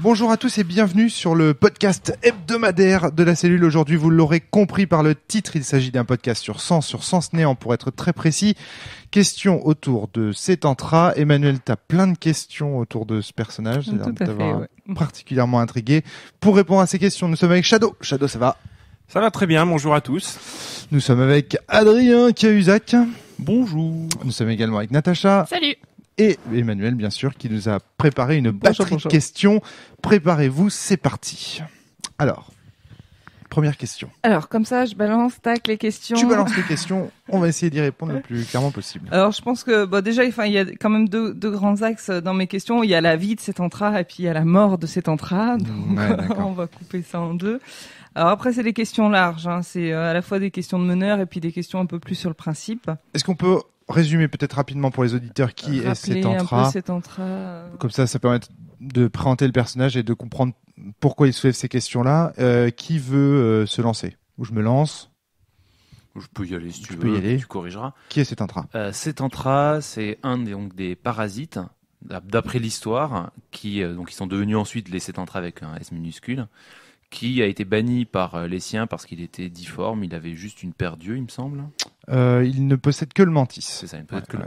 Bonjour à tous et bienvenue sur le podcast hebdomadaire de la cellule. Aujourd'hui, vous l'aurez compris par le titre, il s'agit d'un podcast sur sens néant pour être très précis. Questions autour de Settantra. Emmanuel, tu as plein de questions autour de ce personnage. Tout à fait, ouais. Particulièrement intrigué. Pour répondre à ces questions, nous sommes avec Shadow. Shadow, ça va? Ça va très bien, bonjour à tous. Nous sommes avec Adrien Cahuzac. Bonjour. Nous sommes également avec Natacha. Salut. Et Emmanuel, bien sûr, qui nous a préparé une batterie de questions. Préparez-vous, c'est parti. Alors, première question. Alors, comme ça, je balance, tac, les questions. Tu balances les questions, on va essayer d'y répondre le plus clairement possible. Alors, je pense que, déjà, il y a quand même deux grands axes dans mes questions. Il y a la vie de Settantra et puis il y a la mort de Settantra. Donc, on va couper ça en deux. Alors après, c'est des questions larges. C'est à la fois des questions de meneur et puis des questions un peu plus sur le principe. Est-ce qu'on peut résumer peut-être rapidement pour les auditeurs qui est Settantra? Un peu Settantra. Comme ça permet de présenter le personnage et de comprendre pourquoi il soulève ces questions-là. Qui veut se lancer? Ou je me lance? Je peux y aller si tu peux y aller. Tu corrigeras. Qui est Settantra? Settantra, c'est un des parasites, d'après l'histoire, qui ils sont devenus ensuite les Settantra avec un S minuscule, qui a été banni par les siens parce qu'il était difforme, il avait juste une paire d'yeux, il me semble. Il ne possède que le mantis. C'est ça,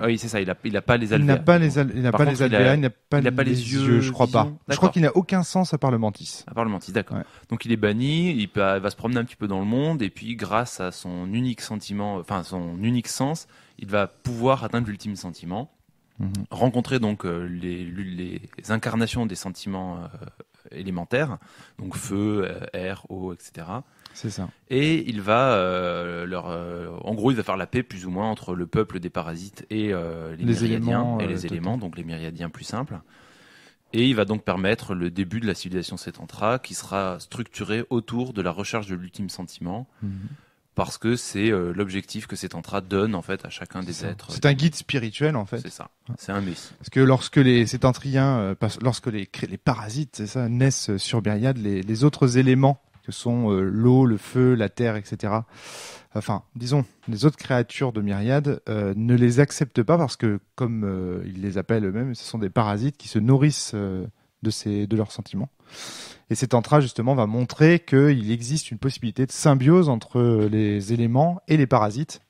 oui, c'est ça, il a pas les alvéoles. Il n'a pas les alvéoles, il n'a pas les yeux, je crois pas. Je crois qu'il n'a aucun sens à part le mantis. À part le mantis, d'accord. Ouais. Donc il est banni, il va se promener un petit peu dans le monde, et puis grâce à son unique sentiment, son unique sens, il va pouvoir atteindre l'ultime sentiment. Rencontrer donc les incarnations des sentiments élémentaires, donc feu, air, eau, etc. C'est ça. Et il va en gros, il va faire la paix plus ou moins entre le peuple des parasites et les myriadiens et les éléments, donc les myriadiens plus simples. Et il va donc permettre le début de la civilisation Settantra, qui sera structurée autour de la recherche de l'ultime sentiment. Parce que c'est l'objectif que Settantra donne en fait à chacun des êtres. C'est un guide spirituel en fait. C'est ça. C'est un messie. Parce que lorsque les Settantriens, lorsque les parasites, c'est ça, naissent sur Myriade, les autres éléments que sont l'eau, le feu, la terre, etc. Enfin, disons, les autres créatures de Myriade ne les acceptent pas parce que, comme ils les appellent eux-mêmes, ce sont des parasites qui se nourrissent de leurs sentiments. Et Settantra, justement, va montrer qu'il existe une possibilité de symbiose entre les éléments et les parasites.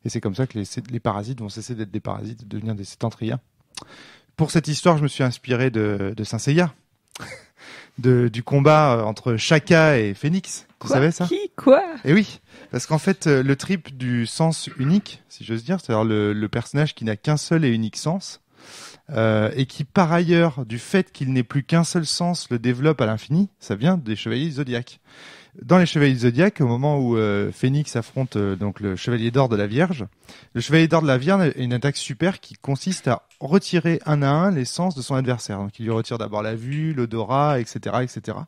Et c'est comme ça que les parasites vont cesser d'être des parasites et devenir des Settantriens. Pour cette histoire, je me suis inspiré de Saint Seiya, du combat entre Shaka et Phénix. Tu savais ça? Quoi? Eh oui, parce qu'en fait, le trip du sens unique, si j'ose dire, c'est-à-dire le personnage qui n'a qu'un seul et unique sens, et qui par ailleurs, du fait qu'il n'ait plus qu'un seul sens, le développe à l'infini, ça vient des Chevaliers du Zodiaque. Dans les Chevaliers du Zodiaque, au moment où Phénix affronte donc le Chevalier d'Or de la Vierge, le Chevalier d'Or de la Vierge a une attaque super qui consiste à retirer un à un les sens de son adversaire. Donc il lui retire d'abord la vue, l'odorat, etc., etc.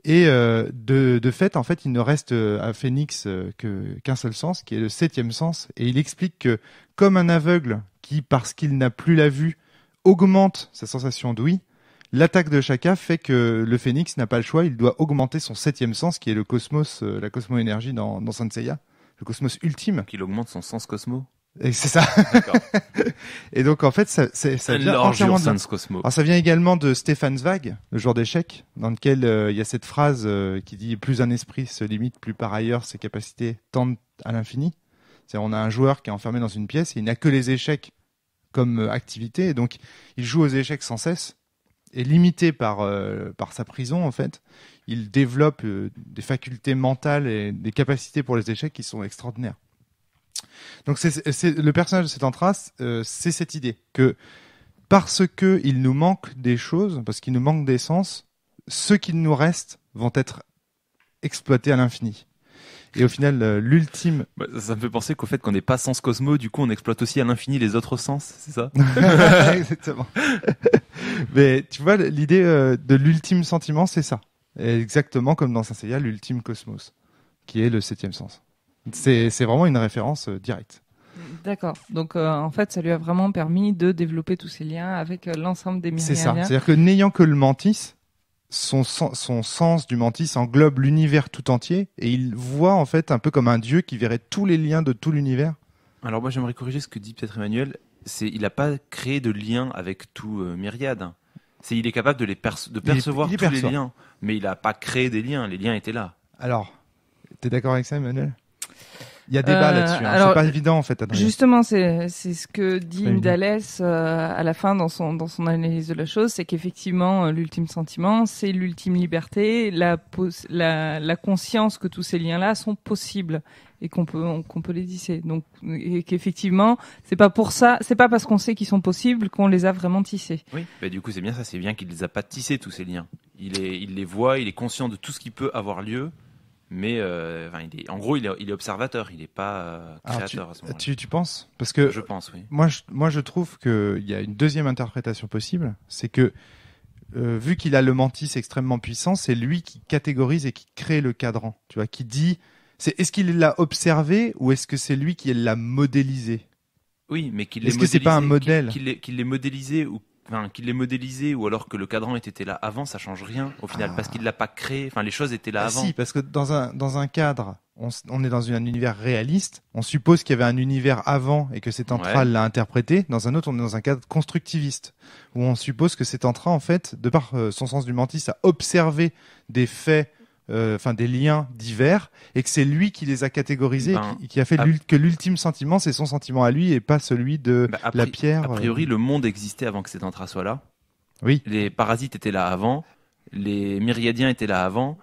Et de fait, en fait, il ne reste à Phénix qu'un seul sens, qui est le 7e sens. Et il explique que, comme un aveugle qui, parce qu'il n'a plus la vue, augmente sa sensation d'ouïe, l'attaque de Shaka fait que le Phénix n'a pas le choix, il doit augmenter son 7e sens, qui est le cosmos, la cosmo-énergie dans Saint Seiya, le cosmos ultime. Qu'il augmente son sens cosmo. Et c'est ça. D'accord. Et donc en fait, ça vient entièrement de... Cosmo. Alors ça vient également de Stéphane Zweig, le joueur d'échecs, dans lequel il y a cette phrase qui dit « Plus un esprit se limite, plus par ailleurs ses capacités tendent à l'infini ». C'est-à-dire on a un joueur qui est enfermé dans une pièce et il n'a que les échecs comme activité, et donc il joue aux échecs sans cesse. Et limité par sa prison, en fait, il développe des facultés mentales et des capacités pour les échecs qui sont extraordinaires. Donc le personnage de Settantra, c'est cette idée que parce que il nous manque des choses, parce qu'il nous manque des sens, ceux qui nous restent vont être exploités à l'infini. Et au final, l'ultime... Ça me fait penser qu'au fait qu'on n'ait pas sens cosmo, du coup on exploite aussi à l'infini les autres sens, c'est ça? Exactement. Mais tu vois, l'idée de l'ultime sentiment, c'est ça. Exactement comme dans Saint Seiya, l'ultime cosmos, qui est le 7e sens. C'est vraiment une référence directe. D'accord. Donc en fait, ça lui a vraiment permis de développer tous ces liens avec l'ensemble des myriadiens. C'est ça. C'est-à-dire que n'ayant que le mantis, son sens du mantis englobe l'univers tout entier et il voit en fait un peu comme un dieu qui verrait tous les liens de tout l'univers. Alors moi j'aimerais corriger ce que dit peut-être Emmanuel, il n'a pas créé de lien avec tout Myriade. Il est capable de percevoir tous les liens, mais il n'a pas créé des liens. Les liens étaient là. Alors, t'es d'accord avec ça, Emmanuel ? Il y a débat là-dessus. Hein. C'est pas évident en fait. Adrien. Justement, c'est ce que dit Indales à la fin dans son analyse de la chose, c'est qu'effectivement l'ultime sentiment, c'est l'ultime liberté, la conscience que tous ces liens-là sont possibles et qu'on peut les tisser. Donc, et qu'effectivement, c'est pas parce qu'on sait qu'ils sont possibles qu'on les a vraiment tissés. Oui, bah, du coup c'est bien ça, c'est bien qu'il les a pas tissés tous ces liens. Il les voit, il est conscient de tout ce qui peut avoir lieu. Mais il est observateur, il n'est pas créateur à ce moment-là. Tu penses ? Parce que je pense, oui. Moi, je trouve qu'il y a une deuxième interprétation possible, c'est que vu qu'il a le mantis extrêmement puissant, c'est lui qui catégorise et qui crée le cadran. Tu vois, qui dit, est-ce qu'il l'a observé ou est-ce que c'est lui qui l'a modélisé ? Oui, mais est-ce que c'est pas un modèle ? Qu'il l'ait modélisé qu'il l'ait modélisé ou alors que le cadran était là avant, ça change rien au final parce qu'il l'a pas créé. Enfin, les choses étaient là avant. Si, parce que dans un cadre, on est dans un univers réaliste. On suppose qu'il y avait un univers avant et que cet entra l'a interprété. Dans un autre, on est dans un cadre constructiviste où on suppose que cet entra, en fait, de par son sens du mantis, a observé des faits. Des liens divers et que c'est lui qui les a catégorisés qui a fait que l'ultime sentiment c'est son sentiment à lui et pas celui de la pierre. A priori le monde existait avant que cet entra soit là. Oui. Les parasites étaient là avant, les myriadiens étaient là avant.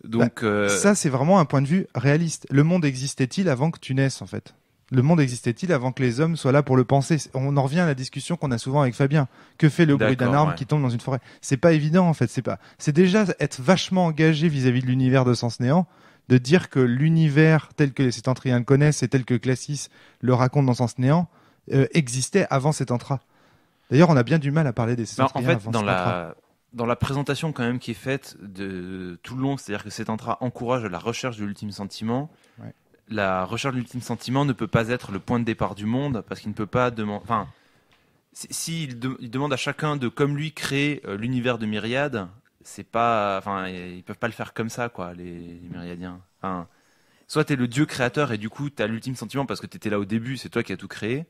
Donc ça c'est vraiment un point de vue réaliste. Le monde existait-il avant que tu naisses en fait ? Le monde existait-il avant que les hommes soient là pour le penser ? On en revient à la discussion qu'on a souvent avec Fabien. Que fait le bruit d'un arbre qui tombe dans une forêt ? C'est pas évident en fait. C'est déjà être vachement engagé vis-à-vis de l'univers de Sens Néant, de dire que l'univers tel que les Sétentriens le connaissent et tel que Classis le raconte dans Sens Néant existait avant cet entra. D'ailleurs, on a bien du mal à parler des Sétentriens avant cet entra. Dans la présentation quand même qui est faite de tout le long, c'est-à-dire que cet entra encourage la recherche de l'ultime sentiment. Ouais. La recherche de l'ultime sentiment ne peut pas être le point de départ du monde parce qu'il ne peut pas demander. Enfin, il demande à chacun de, comme lui, créer l'univers de Myriade. C'est pas. Enfin, ils peuvent pas le faire comme ça, quoi, les Myriadiens. Enfin, soit t'es le dieu créateur et du coup t'as l'ultime sentiment parce que t'étais là au début, c'est toi qui as tout créé.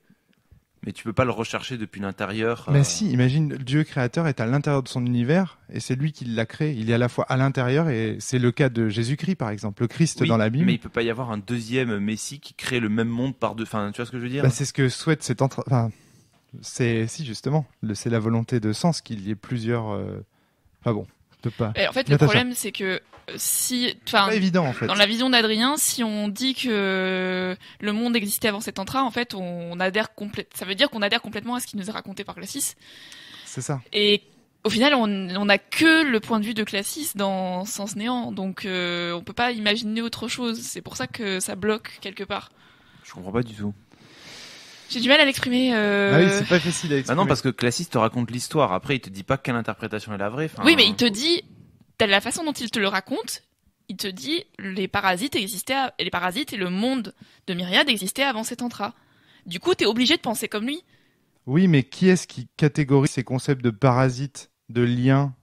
Mais tu peux pas le rechercher depuis l'intérieur. Mais si, imagine, le Dieu créateur est à l'intérieur de son univers et c'est lui qui l'a créé. Il est à la fois à l'intérieur et c'est le cas de Jésus-Christ, par exemple. Le Christ dans la Bible. Mais il peut pas y avoir un deuxième Messie qui crée le même monde par deux. Enfin, tu vois ce que je veux dire ? C'est ce que souhaite cet entra. Enfin, si justement, c'est la volonté de Sens qu'il y ait plusieurs. Enfin bon, peut pas. Et en fait, le problème, c'est que pas évident, en fait. Dans la vision d'Adrien, si on dit que le monde existait avant cet entra, en fait, ça veut dire qu'on adhère complètement à ce qui nous est raconté par Classis. C'est ça. Et au final, on n'a que le point de vue de Classis dans Sens Néant, donc on peut pas imaginer autre chose. C'est pour ça que ça bloque quelque part. Je comprends pas du tout. J'ai du mal à l'exprimer. Oui, c'est pas facile à exprimer. Non, parce que Classis te raconte l'histoire. Après, il te dit pas quelle interprétation est la vraie. Oui, mais il te dit, de la façon dont il te le raconte, il te dit les parasites et le monde de Myriade existait avant cet entra. Du coup, t'es obligé de penser comme lui. Oui, mais qui est-ce qui catégorise ces concepts de parasites, de liens,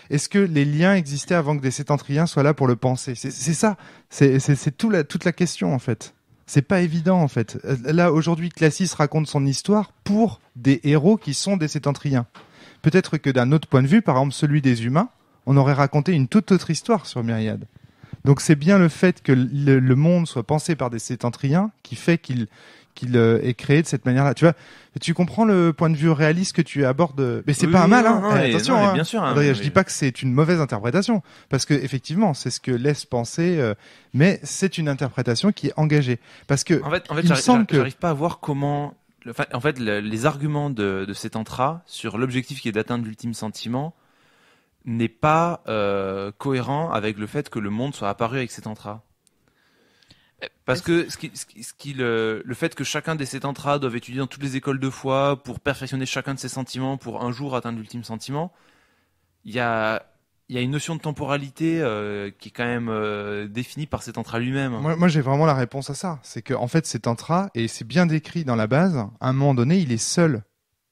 Est-ce que les liens existaient avant que des Sétentriens soient là pour le penser ? C'est ça. C'est toute la question en fait. C'est pas évident en fait. Là aujourd'hui, Classis raconte son histoire pour des héros qui sont des Sétentriens. Peut-être que d'un autre point de vue, par exemple celui des humains, on aurait raconté une toute autre histoire sur Myriade. Donc c'est bien le fait que le monde soit pensé par des Sétentriens qui fait qu'il est créé de cette manière-là. Tu vois, tu comprends le point de vue réaliste que tu abordes. Mais c'est pas un mal, hein. Attention, bien sûr. Je dis pas que c'est une mauvaise interprétation, parce que effectivement, c'est ce que laisse penser. Mais c'est une interprétation qui est engagée, parce que en fait, j'arrive pas à voir comment. En fait, les arguments de cet entra sur l'objectif qui est d'atteindre l'ultime sentiment n'est pas cohérent avec le fait que le monde soit apparu avec cet entra. Parce que le fait que chacun des Sétentra doivent étudier dans toutes les écoles de foi pour perfectionner chacun de ses sentiments pour un jour atteindre l'ultime sentiment, il y a une notion de temporalité qui est quand même définie par Sétentra lui-même. Moi j'ai vraiment la réponse à ça. C'est qu'en fait Sétentra, et c'est bien décrit dans la base, à un moment donné il est seul.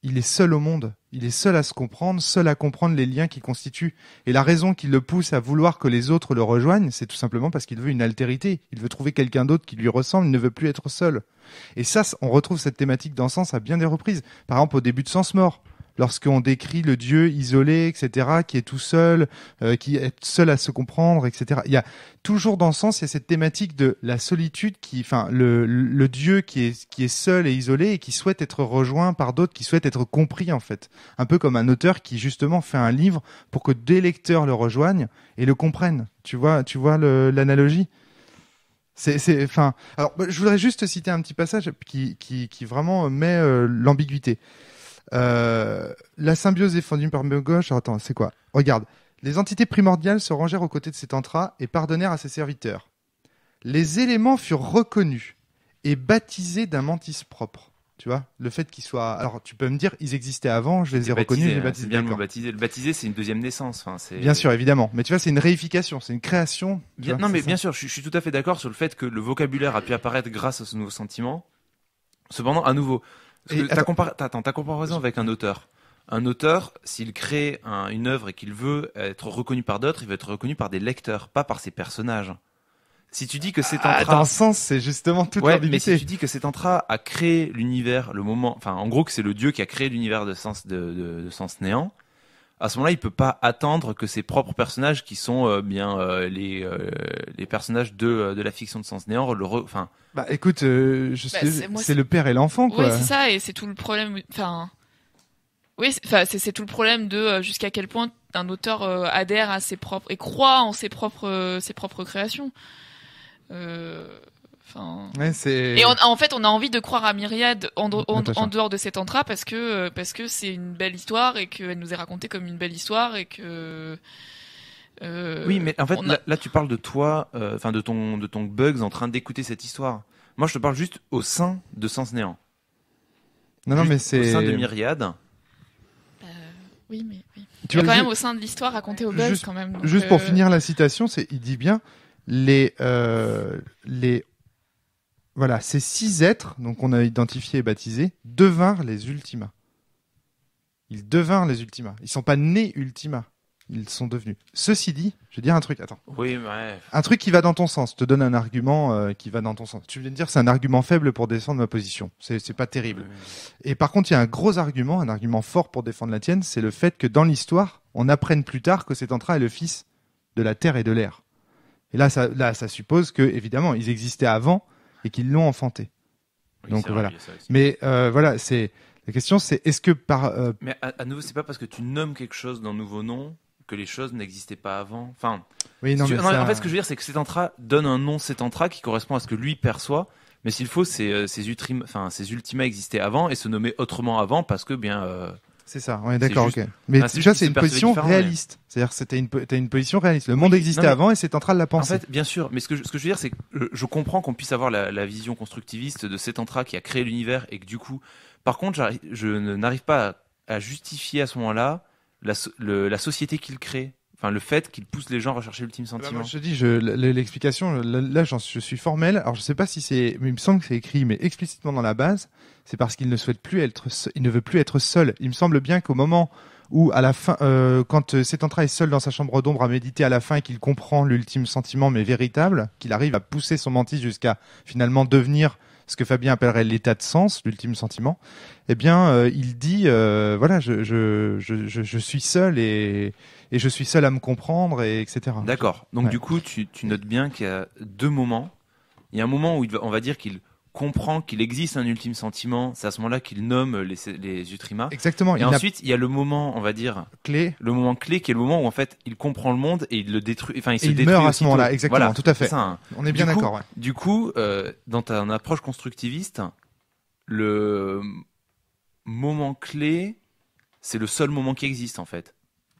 Il est seul au monde. Il est seul à se comprendre, seul à comprendre les liens qu'il constitue. Et la raison qui le pousse à vouloir que les autres le rejoignent, c'est tout simplement parce qu'il veut une altérité. Il veut trouver quelqu'un d'autre qui lui ressemble, il ne veut plus être seul. Et ça, on retrouve cette thématique dans Sens à bien des reprises. Par exemple, au début de Sens Mort, lorsqu'on décrit le Dieu isolé, etc., qui est tout seul, qui est seul à se comprendre, etc. Il y a toujours dans le sens, il y a cette thématique de la solitude, le Dieu qui est seul et isolé et qui souhaite être rejoint par d'autres, qui souhaite être compris en fait. Un peu comme un auteur qui justement fait un livre pour que des lecteurs le rejoignent et le comprennent. Tu vois l'analogie ? Alors, je voudrais juste citer un petit passage qui vraiment met l'ambiguïté. La symbiose défendue par gauche. Attends, c'est quoi ? Regarde. Les entités primordiales se rangèrent aux côtés de Sétantra et pardonnèrent à ses serviteurs. Les éléments furent reconnus et baptisés d'un mantis propre. Tu vois, le fait qu'ils soient. Alors, tu peux me dire, ils existaient avant, je les ai reconnus, je les baptisés. C'est bien le mot baptisé. Le baptisé, c'est une deuxième naissance. Enfin, c'est... Bien sûr, évidemment. Mais tu vois, c'est une réification, c'est une création. Bien sûr, je suis tout à fait d'accord sur le fait que le vocabulaire a pu apparaître grâce à ce nouveau sentiment. Cependant, à nouveau, ta comparaison avec un auteur. Un auteur, s'il crée une œuvre et qu'il veut être reconnu par d'autres, il veut être reconnu par des lecteurs, pas par ses personnages. Si tu dis que Sétantra... dans le sens, c'est justement toute l'ambiguïté. Mais si tu dis que Sétantra a créé l'univers, en gros que c'est le dieu qui a créé l'univers de Sens Néant, à ce moment-là, il peut pas attendre que ses propres personnages, qui sont les personnages de la fiction de Sens Néant, écoute, c'est le père et l'enfant, quoi. Oui, c'est ça, et c'est tout le problème. C'est tout le problème de jusqu'à quel point un auteur adhère à ses propres et croit en ses propres créations. Et en fait, on a envie de croire à Myriade en dehors de Sétantra parce que c'est une belle histoire et qu'elle nous est racontée comme une belle histoire et que. Oui, mais en fait, là, tu parles de toi, de ton Bugs en train d'écouter cette histoire. Moi, je te parle juste au sein de Sens Néant. Non, mais c'est au sein de Myriade. Oui, mais oui. Il y a quand même au sein de l'histoire racontée au Bugs quand même. Donc, juste pour finir la citation, il dit bien ces 6 êtres, donc on a identifié et baptisé, devinrent les Ultima. Ils devinrent les Ultima. Ils sont pas nés Ultima. Ils sont devenus. Ceci dit, je vais dire un truc. Attends. Oui, ouais. Un truc qui va dans ton sens. Je te donne un argument qui va dans ton sens. Tu viens de dire c'est un argument faible pour défendre ma position. C'est pas terrible. Oui. Et par contre, il y a un gros argument, un argument fort pour défendre la tienne, c'est le fait que dans l'histoire, on apprenne plus tard que Sétantra est le fils de la terre et de l'air. Et là, ça suppose que évidemment, ils existaient avant et qu'ils l'ont enfanté. Oui, donc voilà. Mais c'est la question, c'est est-ce que Mais à nouveau, c'est pas parce que tu nommes quelque chose d'un nouveau nom que les choses n'existaient pas avant. Enfin. Oui, en fait, ce que je veux dire, c'est que Sétantra donne un nom Sétantra qui correspond à ce que lui perçoit. Mais s'il faut, ces Ultima existaient avant et se nommaient autrement avant parce que c'est ça, on est d'accord, ok. Mais déjà, c'est une position réaliste. C'est-à-dire que t'as une position réaliste. Le monde existait avant et Sétantra l'a pensé. En fait, bien sûr, mais ce que je veux dire, c'est que je comprends qu'on puisse avoir la vision constructiviste de Sétantra qui a créé l'univers et que du coup, par contre, je n'arrive pas à justifier à ce moment-là la société qu'il crée. Enfin, le fait qu'il pousse les gens à rechercher l'ultime sentiment. Moi, je te dis, l'explication, là, je suis formel. Alors, je sais pas si mais il me semble que c'est écrit, mais explicitement dans la base, c'est parce qu'il ne souhaite plus il ne veut plus être seul. Il me semble bien qu'au moment où, à la fin, quand Sétantra est seul dans sa chambre d'ombre à méditer à la fin et qu'il comprend l'ultime sentiment, mais véritable, qu'il arrive à pousser son mantis jusqu'à finalement devenir ce que Fabien appellerait l'état de sens, l'ultime sentiment, eh bien, il dit, je suis seul et je suis seul à me comprendre, etc. D'accord. Donc du coup, tu notes bien qu'il y a 2 moments. Il y a un moment où on va dire qu'il comprend qu'il existe un ultime sentiment. C'est à ce moment-là qu'il nomme les Ultima. Exactement. Et ensuite, il y a le moment, on va dire clé. Le moment clé, qui est le moment où en fait, il comprend le monde et il le détruit. Enfin, il meurt à ce moment-là. Exactement. Voilà, tout à fait. Ça, hein. On est bien d'accord. Ouais. Du coup, dans ta approche constructiviste, le moment clé, c'est le seul moment qui existe en fait.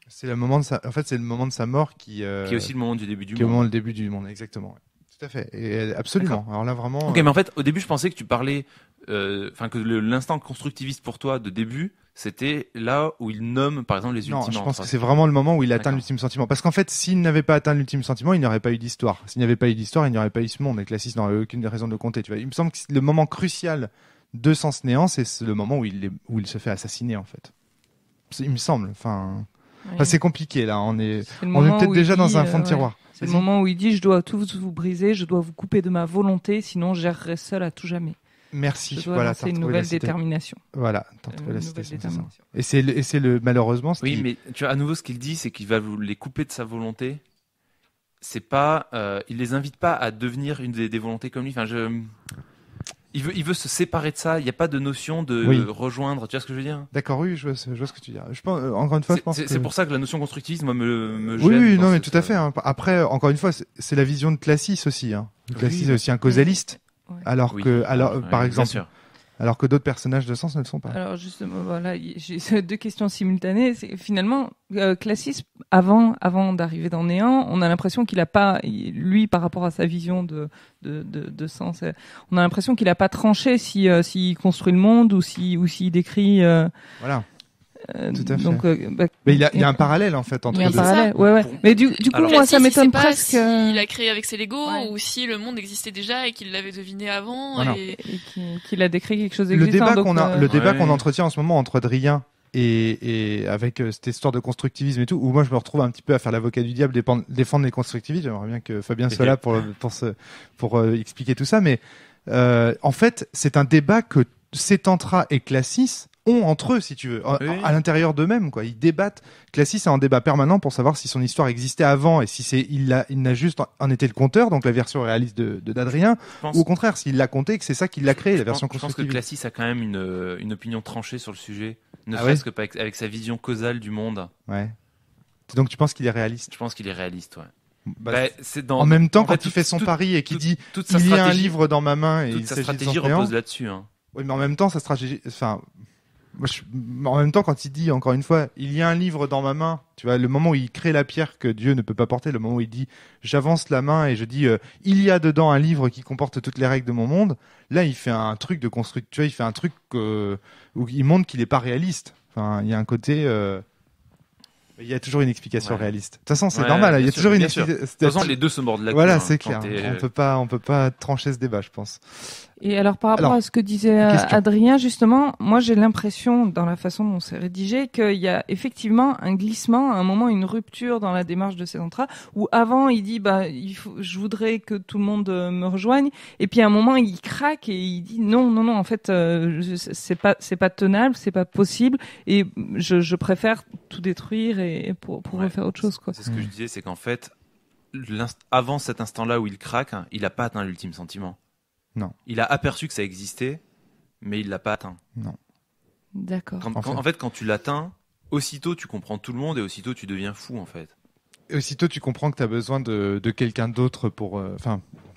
C'est le moment c'est le moment de sa mort qui est aussi le moment du début du monde. Qui est le moment du début du monde, exactement. Ouais. Tout à fait. Et absolument. D'accord. Alors là vraiment. Ok, mais en fait, au début, je pensais que tu parlais, que l'instant constructiviste pour toi de début, c'était là où il nomme, par exemple, les Ultima. Non, je pense que c'est vraiment le moment où il atteint l'ultime sentiment. Parce qu'en fait, s'il n'avait pas atteint l'ultime sentiment, il n'y aurait pas eu d'histoire. S'il n'y avait pas eu d'histoire, il n'y aurait pas eu ce monde. Et que la 6 n'aurait aucune raison de compter. Tu vois. Il me semble que le moment crucial de Sens Néant, c'est le moment où il se fait assassiner, en fait. Il me semble. Oui. C'est compliqué là, on est peut-être déjà dans un fond de tiroir. C'est le moment où il dit je dois tout vous briser, je dois vous couper de ma volonté, sinon j'errerai seul à tout jamais. Merci. Voilà, c'est une nouvelle détermination. Voilà, t'as retrouvé la citation. Et c'est malheureusement. Mais tu vois, à nouveau, ce qu'il dit, c'est qu'il va les couper de sa volonté. C'est pas, il les invite pas à devenir une des volontés comme lui. Enfin, il veut se séparer de ça. Il n'y a pas de notion de rejoindre. Tu vois ce que je veux dire? D'accord, oui, je vois ce que tu dis. Je pense, encore une fois, c'est pour ça que la notion constructiviste, moi, me gêne. Oui, non, mais tout à fait. Hein. Après, encore une fois, c'est la vision de Classis aussi. Hein. Classis est aussi un causaliste. Ouais. Par exemple, alors que d'autres personnages de Sens ne le sont pas. Alors justement, voilà, j'ai deux questions simultanées. Finalement, Classis, avant d'arriver dans Néant, on a l'impression qu'il a pas, lui, par rapport à sa vision de Sens, on a l'impression qu'il a pas tranché s'il construit le monde ou s'il décrit. Voilà. Tout à fait. Donc, mais il y a un parallèle en fait entre les deux. Il y a un parallèle, ouais. Mais du coup, alors, moi, ça m'étonne presque. S'il a créé avec ses Lego ou si le monde existait déjà et qu'il l'avait deviné avant et qu'il a décrit quelque chose d'existant. Le débat qu'on entretient en ce moment entre Adrien et avec cette histoire de constructivisme et tout, où moi je me retrouve un petit peu à faire l'avocat du diable, défendre les constructivistes. J'aimerais bien que Fabien soit là pour expliquer tout ça, mais en fait, c'est un débat que Sétantra et Classis ont entre eux, si tu veux, à l'intérieur d'eux-mêmes, quoi. Ils débattent. Classis est en débat permanent pour savoir si son histoire existait avant et si il n'a juste en été le conteur, donc la version réaliste d'Adrien, ou au contraire, s'il l'a compté et que c'est ça qui l'a créé, la version constructiviste. Je pense que Classis a quand même une opinion tranchée sur le sujet, ne serait-ce que avec sa vision causale du monde. Ouais. Donc tu penses qu'il est réaliste? Je pense qu'il est réaliste, ouais. En même temps, quand il fait son pari et qu'il dit il y a un livre dans ma main et toute sa stratégie repose là-dessus. Hein. Oui, mais en même temps, sa stratégie, en même temps, quand il dit, encore une fois, il y a un livre dans ma main, tu vois, le moment où il crée la pierre que Dieu ne peut pas porter, le moment où il dit, j'avance la main et je dis, il y a dedans un livre qui comporte toutes les règles de mon monde, là, il fait un truc de construction, tu vois, il fait un truc où il montre qu'il n'est pas réaliste. Enfin, il y a un côté... Il y a toujours une explication réaliste. De toute façon, c'est normal. Il y a toujours une explication. De toute façon, les deux se mordent la queue. Voilà, c'est clair. On peut pas trancher ce débat, je pense. Et alors, par rapport à ce que disait Adrien, justement, moi, j'ai l'impression, dans la façon dont c'est rédigé, qu'il y a effectivement un glissement, à un moment, une rupture dans la démarche de Sétantra, où avant, il dit, je voudrais que tout le monde me rejoigne. Et puis, à un moment, il craque et il dit, non, en fait, c'est pas tenable, c'est pas possible. Et je préfère tout détruire et pour refaire autre chose, quoi. C'est ce que je disais, c'est qu'en fait, avant cet instant-là où il craque, il a pas atteint l'ultime sentiment. Non. Il a aperçu que ça existait, mais il l'a pas atteint. Non. D'accord. En fait, quand tu l'atteins, aussitôt tu comprends tout le monde et aussitôt tu deviens fou, en fait. Et aussitôt tu comprends que tu as besoin de quelqu'un d'autre pour.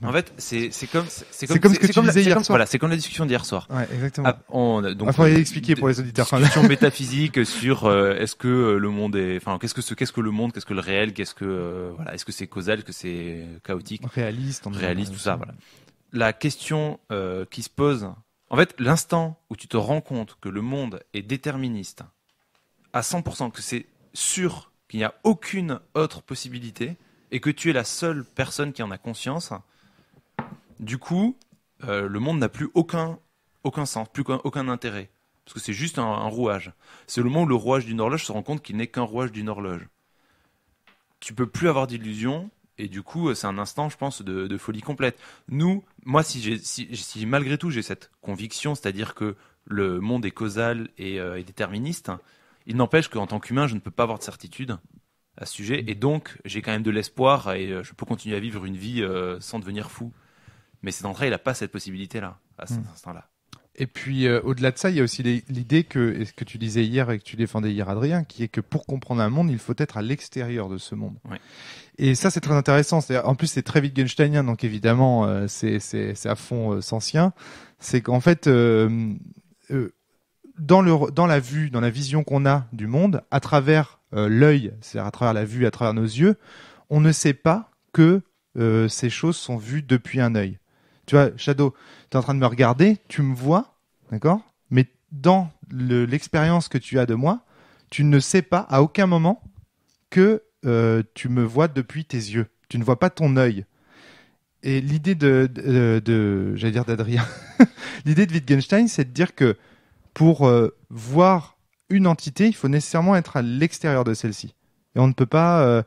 En fait, c'est comme ce que tu disais hier soir. Voilà, c'est comme la discussion d'hier soir. Ouais, exactement. Donc, faut expliquer pour les auditeurs. Discussion métaphysique sur est-ce que le monde est, enfin, qu'est-ce que le monde, qu'est-ce que le réel, est-ce que c'est causal, est-ce que c'est chaotique, réaliste, tout ça, voilà. La question qui se pose, en fait, l'instant où tu te rends compte que le monde est déterministe à 100%, que c'est sûr qu'il n'y a aucune autre possibilité et que tu es la seule personne qui en a conscience, du coup, le monde n'a plus aucun sens, plus aucun intérêt. Parce que c'est juste un rouage. C'est le moment où le rouage d'une horloge se rend compte qu'il n'est qu'un rouage d'une horloge. Tu peux plus avoir d'illusions. Et du coup, c'est un instant, je pense, de folie complète. Moi, si malgré tout j'ai cette conviction, c'est-à-dire que le monde est causal et déterministe, il n'empêche qu'en tant qu'humain, je ne peux pas avoir de certitude à ce sujet. Et donc, j'ai quand même de l'espoir et je peux continuer à vivre une vie sans devenir fou. Mais Sétantra, il n'a pas cette possibilité-là, à cet instant-là. Et puis, au-delà de ça, il y a aussi l'idée et ce que tu disais hier et que tu défendais hier, Adrien, qui est que pour comprendre un monde, il faut être à l'extérieur de ce monde. Ouais. Et ça, c'est très intéressant. En plus, c'est très wittgensteinien, donc évidemment, c'est à fond sensien. C'est qu'en fait, dans la vision qu'on a du monde, à travers l'œil, c'est-à-dire à travers la vue, à travers nos yeux, on ne sait pas que ces choses sont vues depuis un œil. Tu vois, Shadow, tu es en train de me regarder, tu me vois, d'accord ? Mais dans l'expérience que tu as de moi, tu ne sais pas à aucun moment que tu me vois depuis tes yeux. Tu ne vois pas ton œil. Et l'idée j'allais dire d'Adrien, l'idée de Wittgenstein, c'est de dire que pour voir une entité, il faut nécessairement être à l'extérieur de celle-ci. Et on ne peut pas...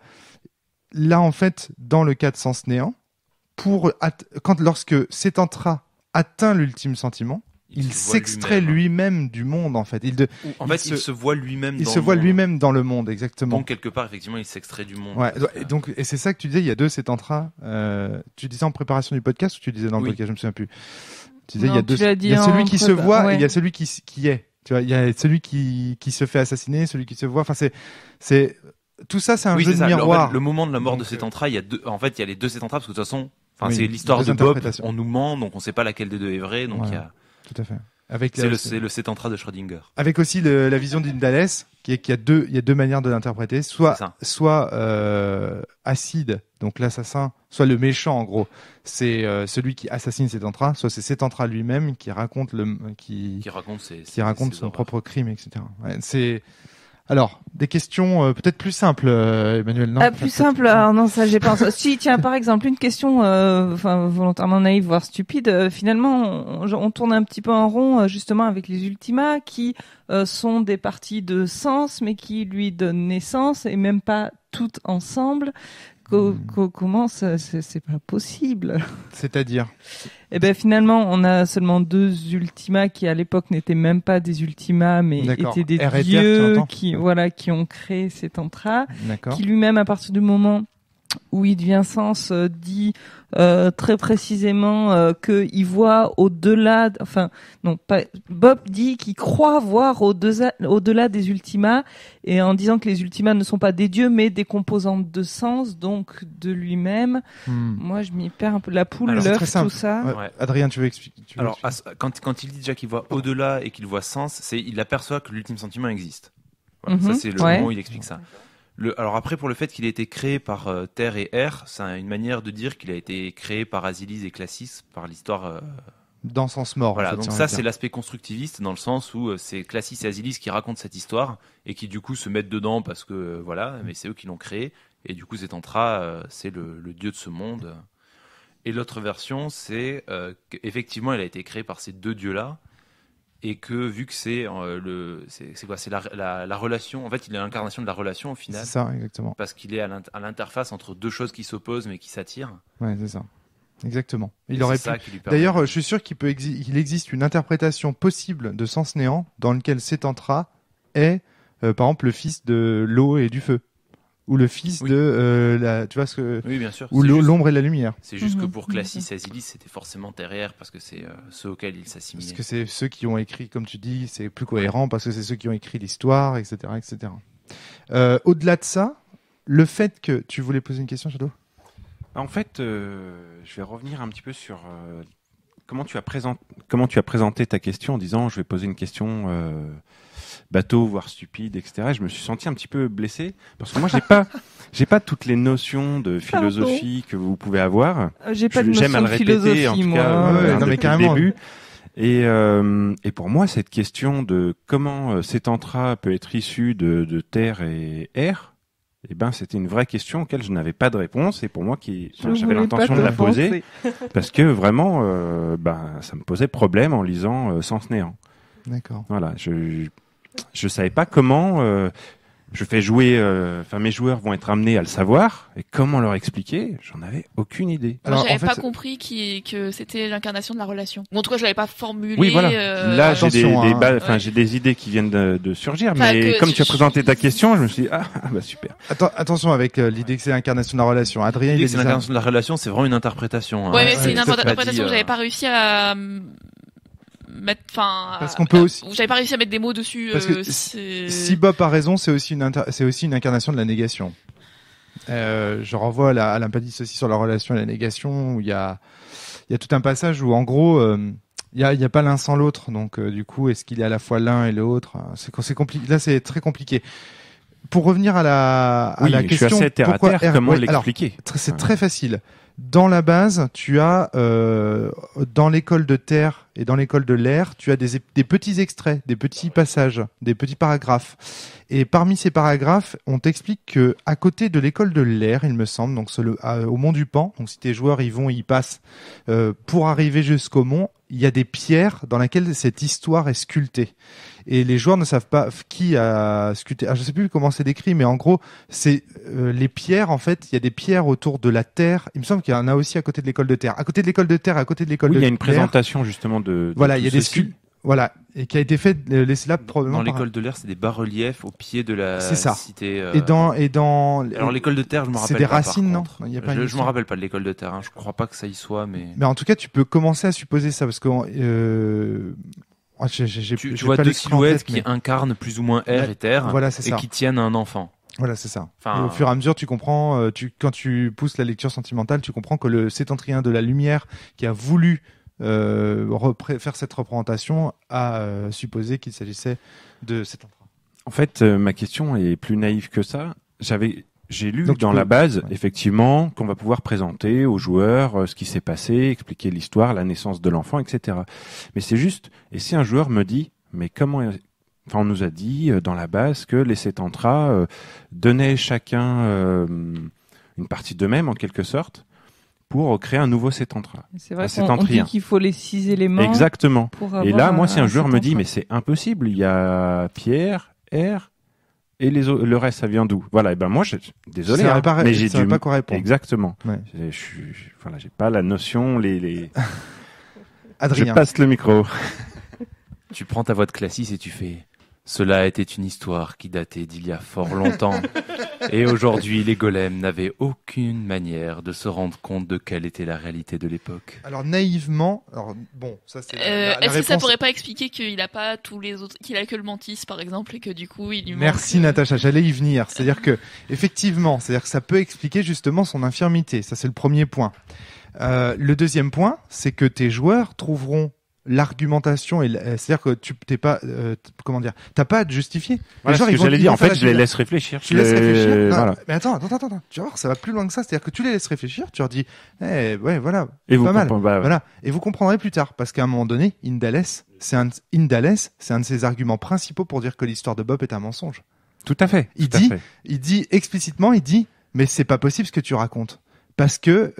là, en fait, dans le cas de Sens Néant, lorsque Sétantra atteint l'ultime sentiment, il s'extrait lui-même du monde, en fait. Il se voit lui-même. Il se voit lui-même dans le monde, exactement. Donc quelque part, effectivement, il s'extrait du monde. Ouais. Et c'est ça que tu disais. Il y a deux Sétantras. Tu disais en préparation du podcast ou tu disais dans le podcast, je me souviens plus. Tu disais il y a deux. Il y a celui qui se voit et il y a celui qui est. Tu vois, il y a celui qui se fait assassiner, celui qui se voit. Enfin, c'est tout ça, c'est un jeu de miroir. Le moment de la mort de Sétantra, il y a les deux Sétantras parce que de toute façon, c'est l'histoire de Bob. On nous ment, donc on sait pas laquelle des deux est vraie. Donc il y a. Tout à fait. C'est le Sétantra de Schrödinger. Avec aussi la vision d'Indales, il y a deux manières de l'interpréter, soit acide, donc l'assassin, soit le méchant en gros, c'est celui qui assassine Sétantra, soit c'est Sétantra lui-même qui raconte son propre crime, etc. Ouais, alors, des questions peut-être plus simples, Emmanuel, non? Plus simple, non, ça j'ai pas. Si, tiens, par exemple, une question, volontairement naïve, voire stupide. Finalement, on tourne un petit peu en rond, justement, avec les Ultima, qui sont des parties de sens, mais qui lui donnent naissance, et même pas toutes ensemble. Comment c'est pas possible? C'est-à-dire? Eh ben finalement, on a seulement 2 Ultima qui à l'époque n'étaient même pas des Ultima, mais étaient des dieux qui ont créé Sétantra, qui lui-même à partir du moment où il devient sens dit très précisément qu'il voit au-delà, Bob dit qu'il croit voir au-delà des Ultima, et en disant que les Ultima ne sont pas des dieux mais des composantes de sens, donc de lui-même. Moi je m'y perds un peu, la poule, l'œuf, tout ça. Ouais. Adrien, tu veux expliquer? Quand il dit déjà qu'il voit au-delà et qu'il voit sens, il aperçoit que l'ultime sentiment existe. Voilà, ça c'est le moment où il explique ça. Alors après, pour le fait qu'il ait été créé par Terre et Air, c'est une manière de dire qu'il a été créé par Asilis et Classis, par l'histoire... Dans sens mort. Voilà, en fait, donc ça c'est l'aspect constructiviste, dans le sens où c'est Classis et Asilis qui racontent cette histoire, et qui du coup se mettent dedans parce que, mais c'est eux qui l'ont créé, et du coup Sétantra, c'est le dieu de ce monde. Et l'autre version, c'est qu'effectivement, elle a été créée par ces deux dieux-là, et que vu que c'est la relation, en fait il est l'incarnation de la relation au final. C'est ça, exactement. Parce qu'il est à l'interface entre deux choses qui s'opposent mais qui s'attirent. Ouais, c'est ça. Exactement. D'ailleurs, je suis sûr qu'il existe une interprétation possible de Sens Néant dans lequel Sétantra est par exemple le fils de l'eau et du feu. Ou le fils de tu vois ce que oui, bien sûr. Ou l'ombre et la lumière. C'est juste que pour Classis et Asilis, c'était forcément Terre et Air parce que c'est ceux auxquels ils s'assimilaient. Parce que c'est ceux qui ont écrit, comme tu dis, c'est plus cohérent parce que c'est ceux qui ont écrit l'histoire, etc., etc. Au-delà de ça, le fait que tu voulais poser une question, Shadow. En fait, je vais revenir un petit peu sur comment tu as présenté ta question en disant je vais poser une question bateau, voire stupide, etc. Et je me suis senti un petit peu blessé parce que moi j'ai pas toutes les notions de philosophie que vous pouvez avoir. J'ai pas de notion de philosophie, en tout cas, non mais carrément. Début. Et pour moi, cette question de comment Sétantra peut être issu de terre et air, c'était une vraie question auquel je n'avais pas de réponse, et pour moi j'avais l'intention de la poser parce que vraiment ça me posait problème en lisant Sens Néant. D'accord. Voilà, je savais pas comment je fais jouer, mes joueurs vont être amenés à le savoir, et comment leur expliquer, j'en avais aucune idée. Alors, j'avais pas compris que c'était l'incarnation de la relation. Ou en tout cas, je l'avais pas formulé. Oui, voilà. Là, j'ai des idées qui viennent de surgir, mais comme tu as présenté ta question, je me suis dit, super. Attention avec l'idée que c'est l'incarnation de la relation. Adrien, l'idée que c'est l'incarnation de la relation, c'est vraiment une interprétation. Ouais, mais c'est une interprétation que j'avais pas réussi à parce qu'on peut aussi. J'avais pas réussi à mettre des mots dessus. Parce que si Bob a raison, c'est aussi une incarnation de la négation. Je renvoie à l'Impadis aussi sur la relation et la négation, où il y a tout un passage où en gros il y a pas l'un sans l'autre, donc du coup est-ce qu'il est à la fois l'un et l'autre, c'est compliqué. Là c'est très compliqué. Pour revenir à la question, je suis assez terre à terre, comment l'expliquer? C'est très facile. Dans la base, tu as dans l'école de terre et dans l'école de l'air, tu as des petits extraits, des petits passages, des petits paragraphes. Et parmi ces paragraphes, on t'explique que à côté de l'école de l'air, il me semble, donc au Mont du Pan, donc si tes joueurs y vont, y passent pour arriver jusqu'au mont, il y a des pierres dans lesquelles cette histoire est sculptée. Et les joueurs ne savent pas qui a sculpté. Je sais plus comment c'est décrit, mais en gros, c'est les pierres. En fait, il y a des pierres autour de la terre. Il me semble qu'il y en a aussi à côté de l'école de terre. À côté de l'école de terre, à côté de l'école de terre. Oui, il y a une présentation justement de voilà, il y a des sculptures. Voilà, et qui a été fait là probablement. Dans l'école de l'air, c'est des bas-reliefs au pied de la cité. Et dans alors l'école de terre, je me rappelle. C'est des pas, racines, non? Il y a pas je me rappelle pas de l'école de terre. Je crois pas que ça y soit, mais. Mais en tout cas, tu peux commencer à supposer ça parce que. Tu vois deux silhouettes qui incarnent plus ou moins air et terre, voilà, c'est ça. Et qui tiennent un enfant. Voilà, c'est ça. Et au fur et à mesure, tu comprends. Quand tu pousses la lecture sentimentale, tu comprends que le Sétentrien de la lumière qui a voulu faire cette représentation a supposé qu'il s'agissait de Sétentra. En fait, ma question est plus naïve que ça. J'ai lu dans la base, effectivement, qu'on va pouvoir présenter aux joueurs ce qui s'est passé, expliquer l'histoire, la naissance de l'enfant, etc. Mais c'est juste, et si un joueur me dit, mais comment... Enfin, on nous a dit dans la base que les Sétentras donnaient chacun une partie d'eux-mêmes, en quelque sorte, pour créer un nouveau Sétentra. C'est vrai qu'on dit qu'il faut les 6 éléments. Exactement. Et là, moi, si un joueur me dit, mais c'est impossible, il y a pierre, air, et le reste, ça vient d'où? Voilà, et ben moi, désolé, mais j'ai pas quoi répondre. Exactement. Ouais. J'ai pas la notion, Adrien. Je passe le micro. Tu prends ta voix de classiste et tu fais... Cela était une histoire qui datait d'il y a fort longtemps. Et aujourd'hui, les golems n'avaient aucune manière de se rendre compte de quelle était la réalité de l'époque. Alors naïvement, ça c'est la est-ce réponse... que ça pourrait pas expliquer qu'il a pas tous les autres, qu'il a que le mantis par exemple, et que du coup il lui Merci manque... Natacha, j'allais y venir. C'est-à-dire que effectivement, c'est-à-dire que ça peut expliquer justement son infirmité. Ça c'est le premier point. Le deuxième point, c'est que tes joueurs trouveront l'argumentation et c'est-à-dire que tu t'es pas t'as pas à te justifier. Voilà, ce que j'allais dire. En fait, je les laisse réfléchir. Tu laisses réfléchir. Voilà. Mais attends. Tu vas voir, ça va plus loin que ça. C'est-à-dire que tu les laisses réfléchir. Tu leur dis, ouais, voilà. Et vous pas mal. Voilà. Voilà. Et vous comprendrez plus tard, parce qu'à un moment donné, Indales, c'est un de ses arguments principaux pour dire que l'histoire de Bob est un mensonge. Tout à fait. Il dit explicitement, mais c'est pas possible ce que tu racontes. Parce que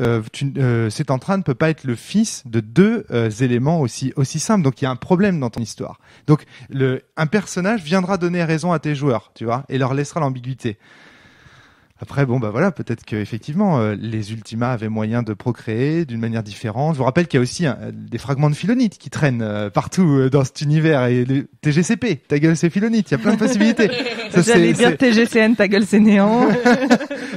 Sétentra ne peut pas être le fils de deux éléments aussi simples. Donc il y a un problème dans ton histoire. Donc un personnage viendra donner raison à tes joueurs, tu vois, et leur laissera l'ambiguïté. Après, peut-être que effectivement, les Ultima avaient moyen de procréer d'une manière différente. Je vous rappelle qu'il y a aussi des fragments de Philonite qui traînent partout dans cet univers. Et le TGCP, ta gueule c'est Philonite, il y a plein de possibilités. J'allais dire TGCN, ta gueule c'est néant.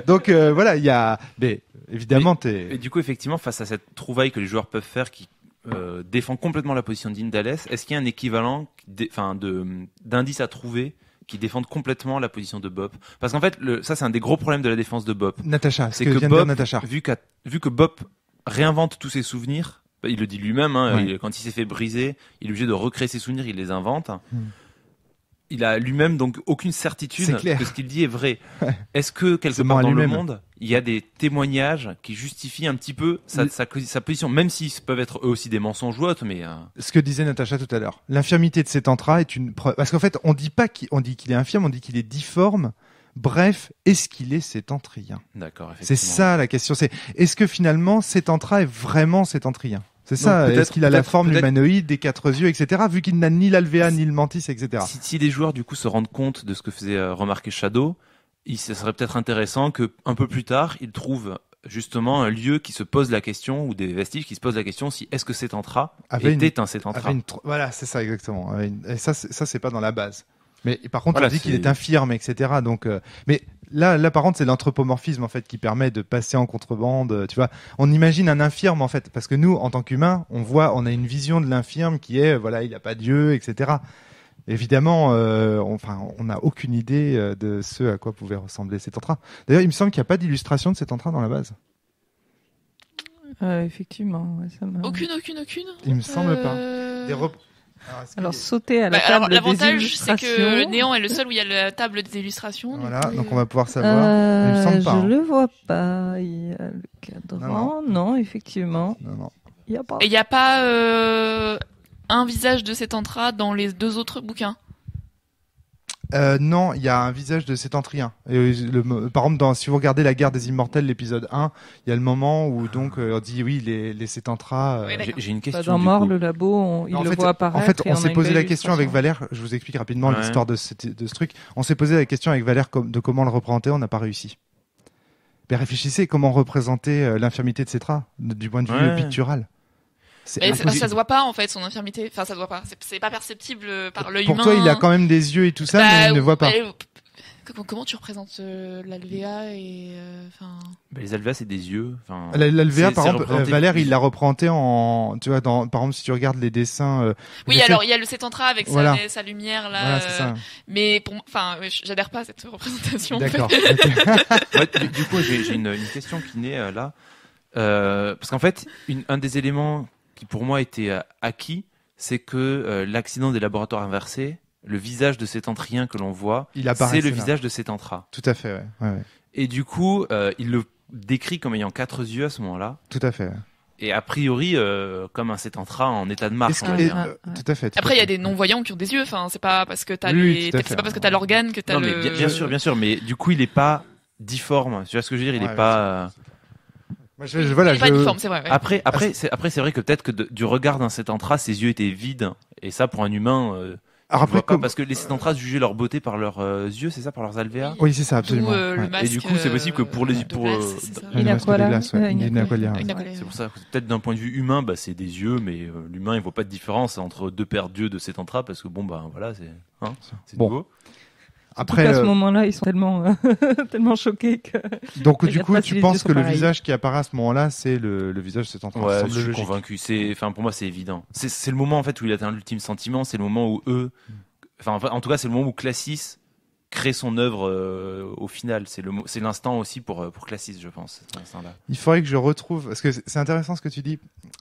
Donc il y a... Mais, évidemment, et du coup, effectivement, face à cette trouvaille que les joueurs peuvent faire qui défend complètement la position d'Indales, est-ce qu'il y a un équivalent d'indices à trouver qui défendent complètement la position de Bob? Parce qu'en fait, ça c'est un des gros problèmes de la défense de Bob. Natacha, c'est que Bob, vu que Bob réinvente tous ses souvenirs, il le dit lui-même, quand il s'est fait briser, il est obligé de recréer ses souvenirs, il les invente. Il a lui-même donc aucune certitude que ce qu'il dit est vrai. Est-ce que quelque part dans le monde, il y a des témoignages qui justifient un petit peu sa position, même s'ils peuvent être eux aussi des mensonges ou autres, mais... Ce que disait Natacha tout à l'heure, l'infirmité de Sétentra est une preuve. Parce qu'en fait, on dit qu'il est infirme, on dit qu'il est difforme. Bref, est-ce qu'il est sétentrien? D'accord, effectivement. C'est ça la question. Est-ce que finalement Sétentra est vraiment sétentrien? C'est ça. Est-ce qu'il a la forme humanoïde, des 4 yeux, etc. Vu qu'il n'a ni l'alvéa, ni le mantis, etc. Si les joueurs du coup se rendent compte de ce que faisait remarquer Shadow, ce serait peut-être intéressant que un peu plus tard, ils trouvent justement un lieu qui se pose la question, ou des vestiges qui se posent la question si est-ce que Sétentra était un Sétentra. Voilà, c'est ça exactement. Et ça c'est pas dans la base. Mais par contre, on dit qu'il est infirme, etc. Donc, mais là, par contre, c'est l'anthropomorphisme en fait qui permet de passer en contrebande. Tu vois, on imagine un infirme en fait, parce que nous, en tant qu'humains, on a une vision de l'infirme qui est, il n'a pas Dieu, etc. Évidemment, on n'a aucune idée de ce à quoi pouvait ressembler Sétentra. D'ailleurs, il me semble qu'il n'y a pas d'illustration de Sétentra dans la base. Effectivement, ça m'a... Aucune. Il me semble pas. Alors sauter à la table des illustrations. L'avantage, c'est que Néant est le seul où il y a la table des illustrations. Voilà, donc on va pouvoir savoir. Il me semble pas. Je le vois pas. Il y a le cadran. Non, effectivement. Non. Il y a pas. Et il n'y a pas un visage de Sétentra dans les 2 autres bouquins. Non, il y a un visage de Sétentrien. Et par exemple, si vous regardez La Guerre des Immortels, l'épisode 1, il y a le moment où donc on dit oui, les Sétentras. J'ai une question. Dans Mort, le labo, il le voit apparaître. En fait, on s'est posé la question avec Valère. Je vous explique rapidement l'histoire de ce truc. On s'est posé la question avec Valère de comment le représenter. On n'a pas réussi. Mais réfléchissez comment représenter l'infirmité de Cétra du point de vue pictural. Mais ça se voit pas en fait son infirmité. Enfin, ça se voit pas. C'est pas perceptible par l'œil humain. Pour toi, il a quand même des yeux et tout ça, mais il ne voit pas. Comment tu représentes l'alvéa et les alvéas, c'est des yeux. L'alvéa, par exemple, Valère, il l'a représenté en, tu vois, par exemple, si tu regardes les dessins. Oui, alors il y a le Sétentra avec sa lumière là. Voilà, c'est ça. Mais j'adhère pas à cette représentation. D'accord. Du coup, j'ai une question qui naît là, parce qu'en fait, un des éléments qui pour moi était acquis, c'est que l'accident des laboratoires inversés, le visage de Sétentrien que l'on voit, c'est le visage de Sétentra. Tout à fait, ouais. Et du coup, il le décrit comme ayant 4 yeux à ce moment-là. Tout à fait. Et a priori, comme un Sétentra en état de marche. Tout à fait. Après, il y a des non-voyants qui ont des yeux. Enfin, c'est pas parce que t'as c'est pas parce que t'as l'organe que t'as le. Bien sûr. Mais du coup, il est pas difforme. Tu vois ce que je veux dire? Il est pas. Pas difforme, c'est vrai. Ouais. Après, c'est vrai que peut-être que du regard d'un Sétentra, ses yeux étaient vides. Et ça, pour un humain. Alors après, parce que les Sétentras jugeaient leur beauté par leurs yeux, c'est ça, par leurs alvéas. Oui, c'est ça, absolument. Et du coup, c'est possible que pour c'est pour ça. Peut-être d'un point de vue humain, c'est des yeux, mais l'humain, il voit pas de différence entre deux paires d'yeux de Sétentras parce que voilà, c'est nouveau. Après, à ce moment-là, ils sont tellement choqués que. Donc, du coup, tu penses que le visage qui apparaît à ce moment-là, c'est le visage de Sétentra? Ouais, je suis convaincu. Pour moi, c'est évident. C'est le moment, en fait, où il atteint l'ultime sentiment. C'est le moment où en tout cas, c'est le moment où Classis crée son œuvre au final. C'est l'instant aussi pour Classis, je pense. Il faudrait que je retrouve, parce que c'est intéressant ce que tu dis.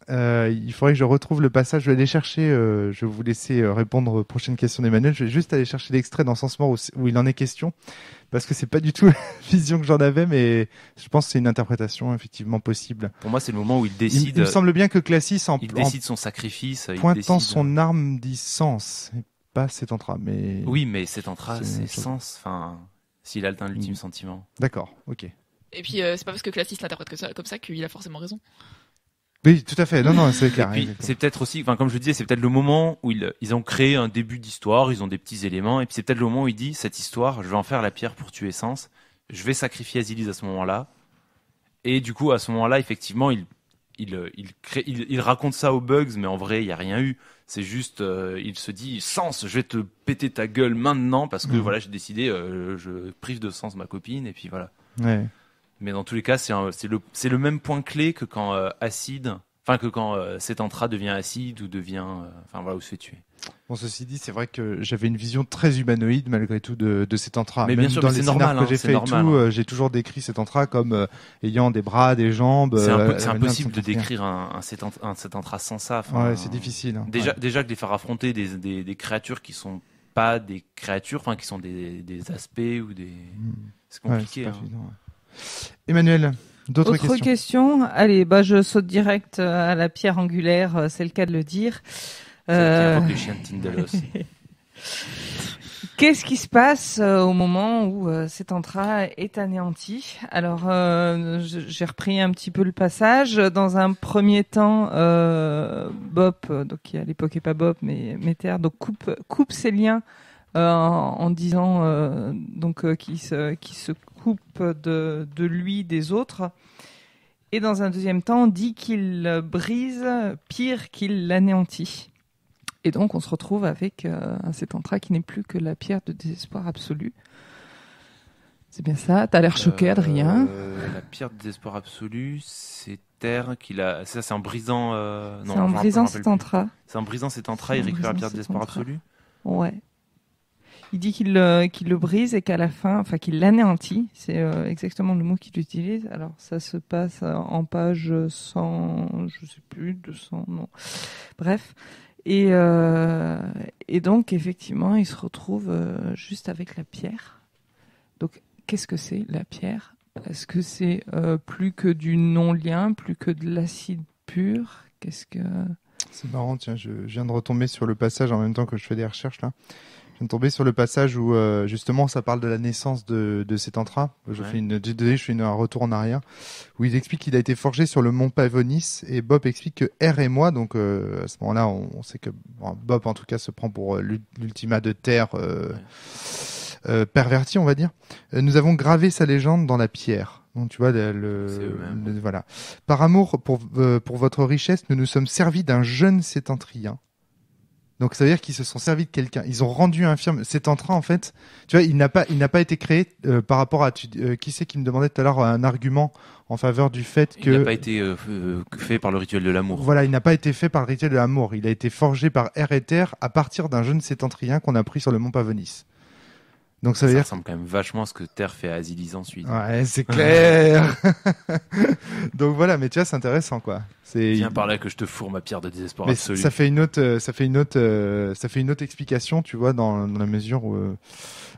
Il faudrait que je retrouve le passage. Je vais aller chercher. Je vais vous laisser répondre aux prochaines questions d'Emmanuel. Je vais juste aller chercher l'extrait d'Encensement où il en est question, parce que c'est pas du tout la vision que j'en avais, mais je pense que c'est une interprétation effectivement possible. Pour moi, c'est le moment où il décide. Il me semble bien que Classis il décide son sacrifice. Pointant son arme dit sens. Pas Sétentra, mais. Oui, mais Sétentra, c'est sens. Enfin, s'il a atteint l'ultime sentiment. D'accord, ok. Et puis, c'est pas parce que Classis l'interprète comme ça qu'il a forcément raison. Oui, tout à fait. Non, c'est clair. Et puis, c'est peut-être aussi, comme je le disais, c'est peut-être le moment où ils ont créé un début d'histoire, ils ont des petits éléments, et puis c'est peut-être le moment où il dit, cette histoire, je vais en faire la pierre pour tuer Sens, je vais sacrifier Asilis à ce moment-là. Et du coup, à ce moment-là, effectivement, il raconte ça aux Bugs, mais en vrai, il n'y a rien eu. C'est juste, il se dit, Sens, je vais te péter ta gueule maintenant, parce que voilà, j'ai décidé, je prive de Sens ma copine, et puis voilà. Ouais. Mais dans tous les cas, c'est le même point clé que quand Sétentra devient acide ou devient, où se fait tuer. Bon, ceci dit, c'est vrai que j'avais une vision très humanoïde malgré tout de Sétentra. Mais bien sûr, dans mais les c'est normal que j'ai fait j'ai toujours décrit Sétentra comme ayant des bras, des jambes. C'est impossible de décrire un Sétentra sans ça. Ouais, c'est difficile. Hein. Déjà de les faire affronter des créatures qui sont pas des créatures, qui sont des aspects ou des. C'est compliqué. Ouais, c'est pas évident, ouais. Emmanuel, d'autres questions? Allez, je saute direct à la pierre angulaire, c'est le cas de le dire. C'est le chien de Tindalos. Qu'est-ce qui se passe au moment où Sétentra est anéanti? Alors, j'ai repris un petit peu le passage. Dans un premier temps, Bop, donc qui à l'époque est pas Bop, mais Méter, donc coupe ses liens en disant qu'il se coupe de lui des autres. Et dans un deuxième temps, dit qu'il brise pire qu'il l'anéantit. Et donc, on se retrouve avec un Sétentra qui n'est plus que la pierre de désespoir absolu. C'est bien ça? T'as l'air choqué, Adrien. La pierre de désespoir absolu, c'est Terre qu'il a. Ça, c'est en brisant. C'est en brisant Sétentra. C'est en brisant Sétentra, il récupère la pierre de désespoir absolu. Ouais. Il dit qu'il le brise et qu'à la fin, qu'il l'anéantit. C'est exactement le mot qu'il utilise. Alors, ça se passe en page 100, je sais plus, 200, non. Bref. Et donc, effectivement, il se retrouve juste avec la pierre. Donc, qu'est-ce que c'est, la pierre? Est-ce que c'est plus que du non-lien, plus que de l'acide pur? Qu'est-ce que... C'est marrant, tiens, je viens de retomber sur le passage en même temps que je fais des recherches, là. Je viens de tomber sur le passage où justement ça parle de la naissance de cet entra. Je fais un retour en arrière où il explique qu'il a été forgé sur le mont Pavonis et Bob explique que R et moi, donc à ce moment-là on sait que Bob en tout cas se prend pour l'ultima de Terre perverti, on va dire. Nous avons gravé sa légende dans la pierre. Donc tu vois voilà. Par amour pour votre richesse, nous nous sommes servis d'un jeune sétentrien. Donc ça veut dire qu'ils se sont servis de quelqu'un. Ils ont rendu infirme cet entra en fait. Tu vois, il n'a pas été créé par rapport à qui c'est qui me demandait tout à l'heure un argument en faveur du fait que il n'a pas été fait par le rituel de l'amour. Voilà, il n'a pas été fait par le rituel de l'amour. Il a été forgé par R et Terre à partir d'un jeune sétentrien qu'on a pris sur le mont Pavonis. Donc ça ressemble quand même vachement à ce que Terre fait à Azilis ensuite. Ouais, c'est clair. Donc voilà, mais tu vois, c'est intéressant quoi. Viens par là que je te fourre ma pierre de désespoir absolu. Ça fait une autre explication, tu vois, dans la mesure où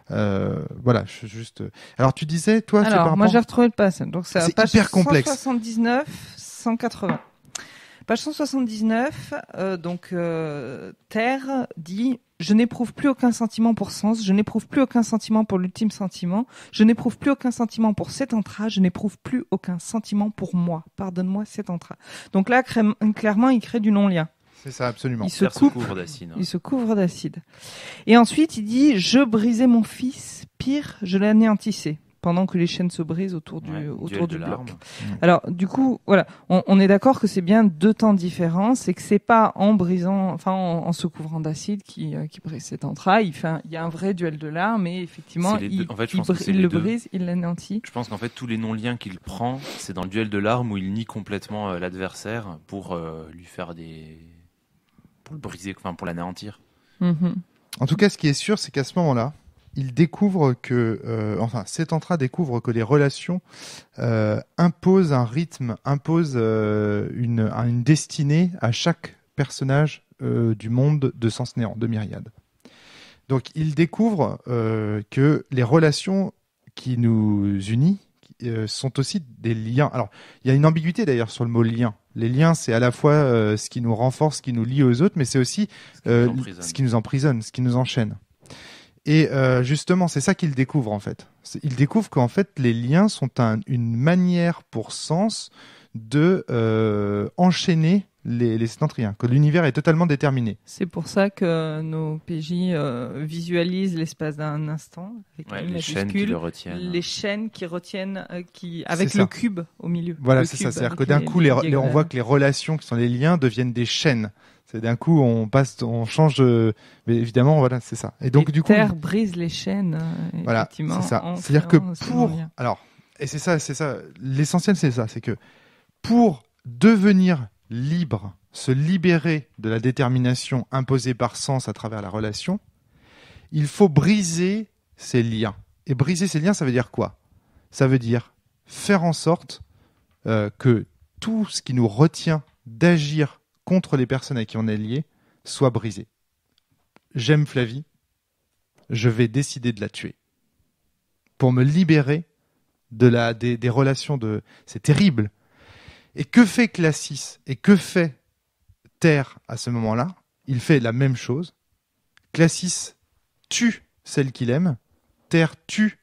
voilà, juste. Alors tu disais toi. Alors moi j'ai retrouvé le passage. Donc c'est page hyper complexe. 179, 180. Page 179, Terre dit « Je n'éprouve plus aucun sentiment pour Sens, je n'éprouve plus aucun sentiment pour l'ultime sentiment, je n'éprouve plus aucun sentiment pour cet entra, je n'éprouve plus aucun sentiment pour moi. Pardonne-moi cet entra. » Donc là, clairement, il crée du non-lien. C'est ça, absolument. Il se couvre d'acide. Il se couvre d'acide. Et ensuite, il dit « Je brisais mon fils, pire, je l'anéantissais. » Pendant que les chaînes se brisent autour du bloc. Alors, du coup, voilà, on est d'accord que c'est bien deux temps différents. C'est que c'est pas en brisant, en se couvrant d'acide qui brise cet entra. Il y a un vrai duel de larmes, mais effectivement, il le brise, il l'anéantit. Je pense qu'en fait, tous les non-liens qu'il prend, c'est dans le duel de larmes où il nie complètement l'adversaire pour lui faire pour le briser, pour l'anéantir. Mm-hmm. En tout cas, ce qui est sûr, c'est qu'à ce moment-là, il découvre cet entra découvre que les relations imposent un rythme, imposent une destinée à chaque personnage du monde de Sens Néant, de Myriade. Donc il découvre que les relations qui nous unissent sont aussi des liens. Alors il y a une ambiguïté d'ailleurs sur le mot lien. Les liens, c'est à la fois ce qui nous renforce, ce qui nous lie aux autres, mais c'est aussi ce qui nous emprisonne, ce qui nous enchaîne. Et justement, c'est ça qu'il découvre en fait. Il découvre qu'en fait, les liens sont une manière pour Sens de enchaîner les sétentriens, que l'univers est totalement déterminé. C'est pour ça que nos PJ visualisent l'espace d'un instant avec les chaînes qui le retiennent. Les chaînes qui retiennent, avec le cube au milieu. Voilà, c'est ça. C'est-à-dire que d'un coup, on voit que les relations qui sont les liens deviennent des chaînes. C'est d'un coup on change mais évidemment voilà, c'est ça. Et donc du coup Terre brise les chaînes voilà, c'est ça. C'est-à-dire que c'est ça, l'essentiel c'est ça, c'est que pour devenir libre, se libérer de la détermination imposée par Sens à travers la relation, il faut briser ces liens. Et briser ces liens, ça veut dire quoi ? Ça veut dire faire en sorte que tout ce qui nous retient d'agir contre les personnes à qui on est lié, soit brisé. J'aime Flavie, je vais décider de la tuer. Pour me libérer des relations de... C'est terrible. Et que fait Classis et que fait Terre à ce moment-là ? Il fait la même chose. Classis tue celle qu'il aime. Terre tue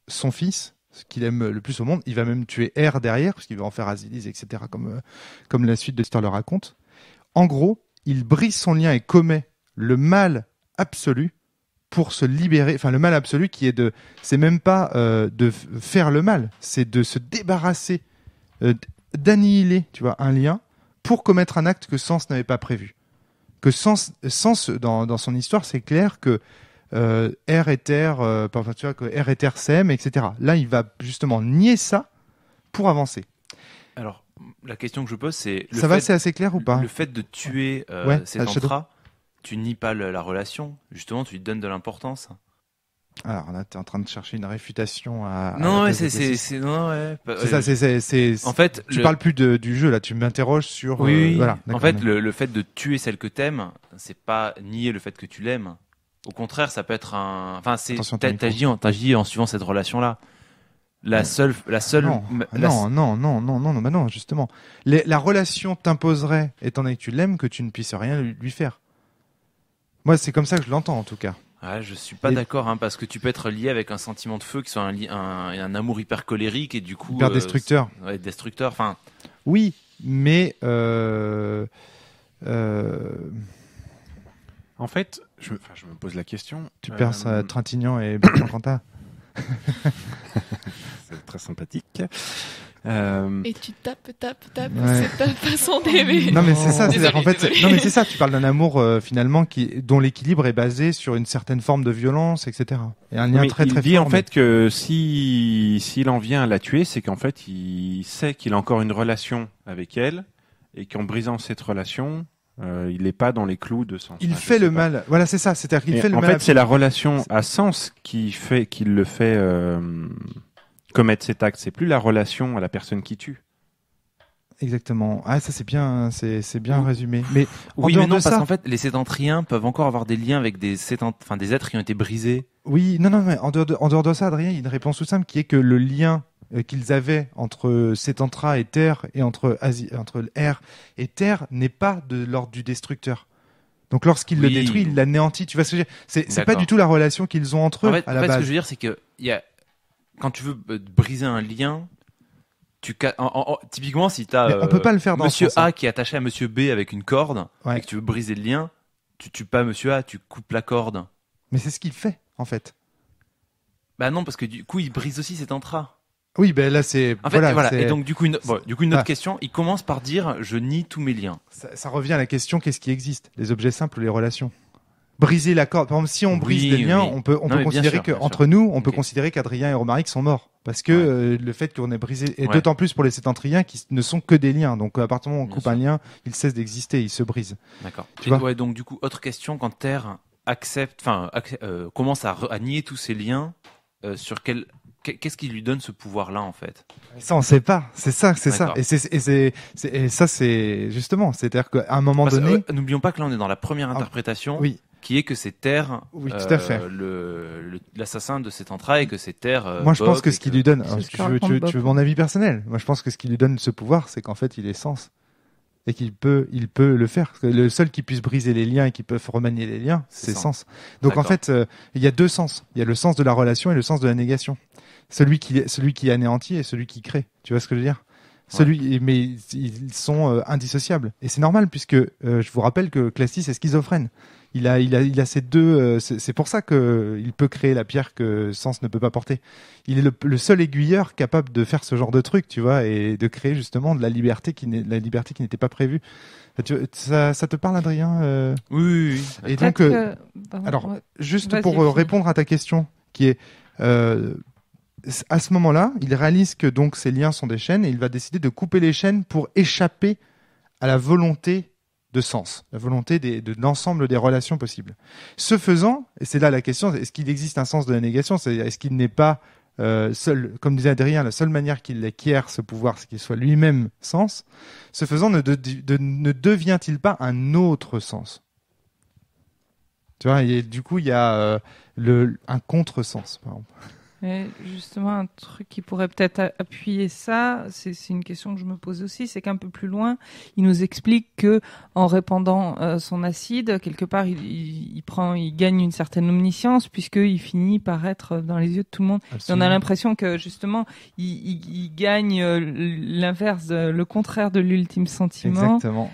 son fils, ce qu'il aime le plus au monde. Il va même tuer R derrière, parce qu'il va en faire Azilis, etc., comme la suite de l'histoire le raconte. En gros, il brise son lien et commet le mal absolu pour se libérer. Enfin, le mal absolu qui est c'est même pas de faire le mal, c'est de se débarrasser, d'annihiler, tu vois, un lien pour commettre un acte que Sens n'avait pas prévu. Que Sens dans son histoire, c'est clair que R et Terre, tu vois, que R et Terre s'aiment, etc. Là, il va justement nier ça pour avancer. Alors. La question que je pose, c'est... C'est assez clair ou pas ? Le fait de tuer cet entra, tu nies pas la relation. Justement, tu lui donnes de l'importance. Alors là, tu es en train de chercher une réfutation à... Non, ouais, c'est ça, c'est... En fait... Tu parles plus du jeu, là. Tu m'interroges sur... Oui. Voilà, en fait, le fait de tuer celle que t'aimes, c'est pas nier le fait que tu l'aimes. Au contraire, ça peut être un... Enfin, t'agis en suivant cette relation-là. La seule. Non, justement. La relation t'imposerait, étant donné que tu l'aimes, que tu ne puisses rien lui faire. Moi, c'est comme ça que je l'entends, en tout cas. Je suis pas d'accord, parce que tu peux être lié avec un sentiment de feu qui soit un amour hyper colérique et du coup hyper destructeur. Destructeur. Enfin. Oui, mais en fait, je me pose la question. Tu perds Trintignant et Bertrand Cantat. C'est très sympathique. Et tu tapes, c'est ta façon d'aimer. Non mais c'est ça, c'est-à-dire qu'en fait, non mais c'est ça. Tu parles d'un amour finalement dont l'équilibre est basé sur une certaine forme de violence, etc. Et un lien très très fort. Il dit en fait que s'il en vient à la tuer, c'est qu'en fait il sait qu'il a encore une relation avec elle et qu'en brisant cette relation, il n'est pas dans les clous de Sens. Il fait le mal. Voilà, c'est ça. C'est-à-dire qu'il fait le mal. En fait, c'est la relation à Sens qu'il le fait commettre cet acte. C'est plus la relation à la personne qui tue. Exactement. Ça c'est bien résumé. Mais non, parce qu'en fait, les sétentriens peuvent encore avoir des liens avec des êtres qui ont été brisés. Oui, non, mais en dehors de ça, Adrien, il y a une réponse tout simple qui est que le lien qu'ils avaient entre Sétentra et Terre et entre Air et Terre n'est pas de l'ordre du destructeur. Donc lorsqu'il le détruit, il l'anéantit. Tu vois ce que je veux dire ? C'est pas du tout la relation qu'ils ont entre eux à la base. Ce que je veux dire, c'est que quand tu veux briser un lien, typiquement si tu as on peut pas le faire dans Monsieur A qui est attaché à Monsieur B avec une corde et que tu veux briser le lien, tu tues pas Monsieur A, tu coupes la corde. Mais c'est ce qu'il fait en fait. Bah non, parce que du coup il brise aussi Sétentra. Oui, ben là c'est. En fait, voilà. Et donc du coup une autre question. Il commence par dire je nie tous mes liens. Ça revient à la question qu'est-ce qui existe, les objets simples ou les relations. Briser la corde. Par exemple, si on brise des liens, on peut considérer qu'entre nous, on peut considérer qu'Adrien et Romaric sont morts. Parce que le fait qu'on ait brisé, et d'autant plus pour les sétentriens qui ne sont que des liens. Donc à partir du moment où on coupe un lien, il cesse d'exister, il se brise. D'accord. Donc du coup, autre question, quand Terre commence à nier tous ces liens, qu'est-ce qui lui donne ce pouvoir-là en fait ? Ça on sait pas. C'est ça. Et ça c'est justement, c'est-à-dire qu'à un moment donné, n'oublions pas que là on est dans la première interprétation. Oui. Qui est que c'est Terre, tout à fait. l'assassin de Sétentra et que c'est Terre. Moi, je pense que ce qui lui donne, tu veux mon avis personnel ? Moi, je pense que ce qui lui donne ce pouvoir, c'est qu'en fait, il est Sens et qu'il peut le faire. Parce que le seul qui puisse briser les liens et qui peut remanier les liens, c'est Sens. Donc en fait, il y a deux sens. Il y a le sens de la relation et le sens de la négation. Celui qui anéantit et celui qui crée. Tu vois ce que je veux dire ? Mais ils sont indissociables. Et c'est normal puisque je vous rappelle que Classis est schizophrène. Il a ces deux. C'est pour ça que il peut créer la pierre que Sens ne peut pas porter. Il est le seul aiguilleur capable de faire ce genre de truc, tu vois, et de créer justement de la liberté qui n'était pas prévue. Ça te parle, Adrien ? Oui. Et donc, alors, juste pour répondre à ta question, qui est à ce moment-là, il réalise que donc ces liens sont des chaînes et il va décider de couper les chaînes pour échapper à la volonté de Sens, la volonté de l'ensemble des relations possibles. Ce faisant, et c'est là la question, est-ce qu'il existe un sens de la négation ? Est-ce qu'il n'est pas seul, comme disait Adrien, la seule manière qu'il acquiert ce pouvoir, c'est qu'il soit lui-même Sens. Ce faisant, ne devient-il pas un autre Sens ? Tu vois, et du coup, il y a un contre-sens, par exemple. Et justement, un truc qui pourrait peut-être appuyer ça, c'est une question que je me pose aussi, c'est qu'un peu plus loin, il nous explique que en répandant son acide, quelque part, il gagne une certaine omniscience puisqu'il finit par être dans les yeux de tout le monde. Et on a l'impression que justement, il gagne l'inverse, le contraire de l'ultime sentiment. Exactement.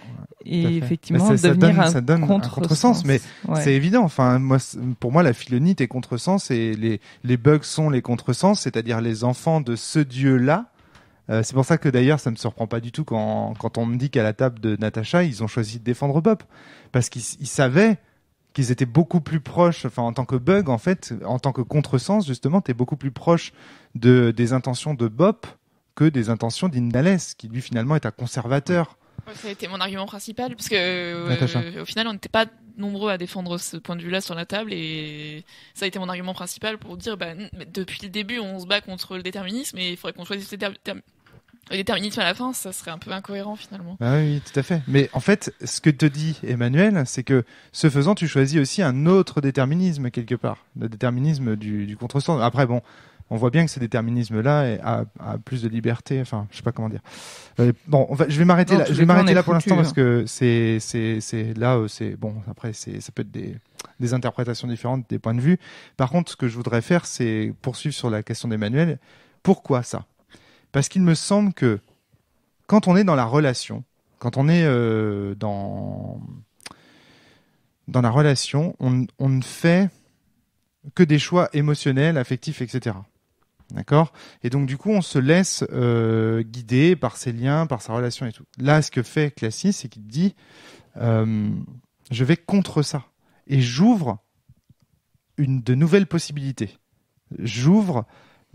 Et effectivement, ça donne un contresens, mais c'est évident. Enfin, pour moi, la philonite est contresens et les bugs sont les contresens, c'est-à-dire les enfants de ce dieu-là. C'est pour ça que d'ailleurs, ça me surprend pas du tout quand on me dit qu'à la table de Natacha, ils ont choisi de défendre Bob, parce qu'ils savaient qu'ils étaient beaucoup plus proches. Enfin, en tant que bug, en fait, en tant que contresens, justement, t'es beaucoup plus proche des intentions de Bob que des intentions d'Indales, qui lui finalement est un conservateur. Ça a été mon argument principal, parce que au final, on n'était pas nombreux à défendre ce point de vue-là sur la table, et ça a été mon argument principal pour dire, depuis le début, on se bat contre le déterminisme, et il faudrait qu'on choisisse le déterminisme à la fin, ça serait un peu incohérent finalement. Oui, tout à fait. Mais en fait, ce que te dit Emmanuel, c'est que ce faisant, tu choisis aussi un autre déterminisme quelque part, le déterminisme du contresens. Après, bon. on voit bien que ce déterminisme-là a plus de liberté. Enfin, je sais pas comment dire. Bon, je vais m'arrêter là. Je vais m'arrêter là pour l'instant parce que c'est là, c'est bon. Après, ça peut être des interprétations différentes, des points de vue. Par contre, ce que je voudrais faire, c'est poursuivre sur la question d'Emmanuel. Pourquoi ça ? Parce qu'il me semble que quand on est dans la relation, quand on est dans la relation, on ne fait que des choix émotionnels, affectifs, etc. D'accord ? Et donc, du coup, on se laisse guider par ses liens, par sa relation et tout. Là, ce que fait Classis, c'est qu'il dit je vais contre ça. Et j'ouvre de nouvelles possibilités. J'ouvre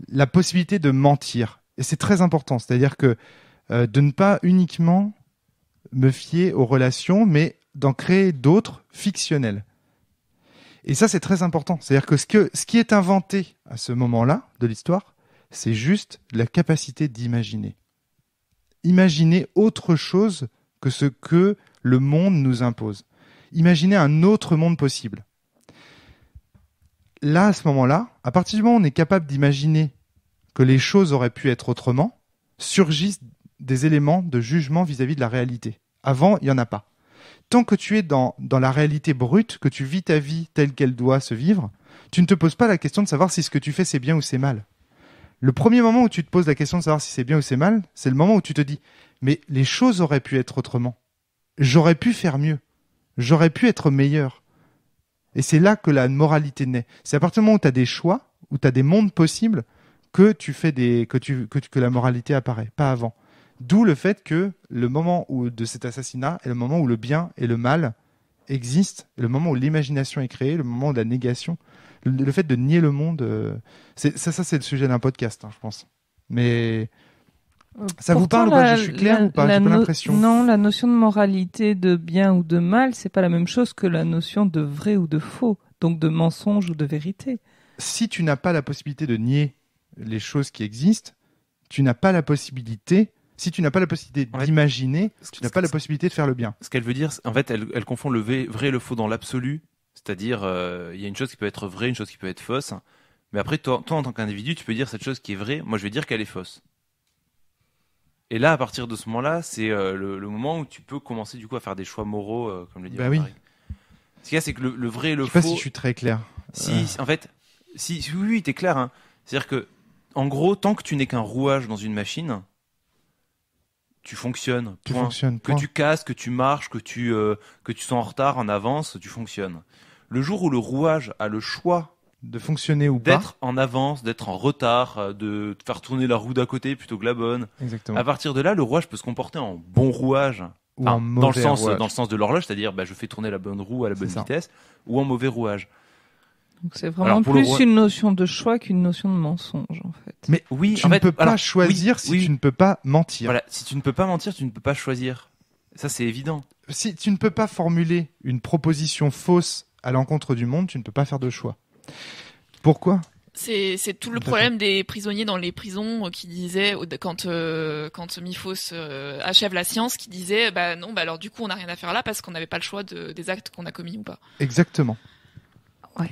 la possibilité de mentir. Et c'est très important. C'est-à-dire que de ne pas uniquement me fier aux relations, mais d'en créer d'autres fictionnelles. Et ça, c'est très important. C'est-à-dire que ce qui est inventé à ce moment-là de l'histoire, c'est juste la capacité d'imaginer. Imaginer autre chose que ce que le monde nous impose. Imaginer un autre monde possible. Là, à ce moment-là, à partir du moment où on est capable d'imaginer que les choses auraient pu être autrement, surgissent des éléments de jugement vis-à-vis de la réalité. Avant, il n'y en a pas. Tant que tu es dans la réalité brute, que tu vis ta vie telle qu'elle doit se vivre, tu ne te poses pas la question de savoir si ce que tu fais c'est bien ou c'est mal. Le premier moment où tu te poses la question de savoir si c'est bien ou c'est mal, c'est le moment où tu te dis « mais les choses auraient pu être autrement. J'aurais pu faire mieux. J'aurais pu être meilleur. » Et c'est là que la moralité naît. C'est à partir du moment où tu as des choix, où tu as des mondes possibles, que la moralité apparaît, pas avant. D'où le fait que le moment de cet assassinat est le moment où le bien et le mal existent, le moment où l'imagination est créée, le moment de la négation, le fait de nier le monde. C'est le sujet d'un podcast, je pense. Mais ça vous parle ou pas ? Je suis clair ou pas ? J'ai pas l'impression. Non, la notion de moralité, de bien ou de mal, c'est pas la même chose que la notion de vrai ou de faux, donc de mensonge ou de vérité. Si tu n'as pas la possibilité de nier les choses qui existent, tu n'as pas la possibilité. Si tu n'as pas la possibilité d'imaginer, tu n'as pas la possibilité de faire le bien. Ce qu'elle veut dire, en fait, elle confond le vrai et le faux dans l'absolu. C'est-à-dire, il y a une chose qui peut être vraie, une chose qui peut être fausse. Mais après, toi en tant qu'individu, tu peux dire cette chose qui est vraie. Moi, je vais dire qu'elle est fausse. Et là, à partir de ce moment-là, c'est le moment où tu peux commencer du coup à faire des choix moraux, comme le dit Marie. Oui. Ce qu'il y a, c'est que le vrai et le faux. Je sais pas si je suis très clair. En fait, oui, t'es clair. Hein. C'est-à-dire que, en gros, tant que tu n'es qu'un rouage dans une machine, tu fonctionnes. Que tu casses, que tu marches, que tu sois en retard, en avance, tu fonctionnes. Le jour où le rouage a le choix de fonctionner ou pas, d'être en avance, d'être en retard, de faire tourner la roue d'à côté plutôt que la bonne. Exactement. À partir de là, le rouage peut se comporter en bon rouage, ou en mauvais rouage. Dans le sens de l'horloge, c'est-à-dire je fais tourner la bonne roue à la bonne vitesse, ou en mauvais rouage. Donc c'est vraiment plus une notion de choix qu'une notion de mensonge, en fait. Mais oui, tu ne peux pas choisir si tu ne peux pas mentir. Voilà, si tu ne peux pas mentir, tu ne peux pas choisir. Ça, c'est évident. Si tu ne peux pas formuler une proposition fausse à l'encontre du monde, tu ne peux pas faire de choix. Pourquoi ? C'est tout le problème des prisonniers dans les prisons qui disaient, quand Miphos achève la science, qui disait non, alors du coup on n'a rien à faire là parce qu'on n'avait pas le choix des actes qu'on a commis ou pas. Exactement. Ouais.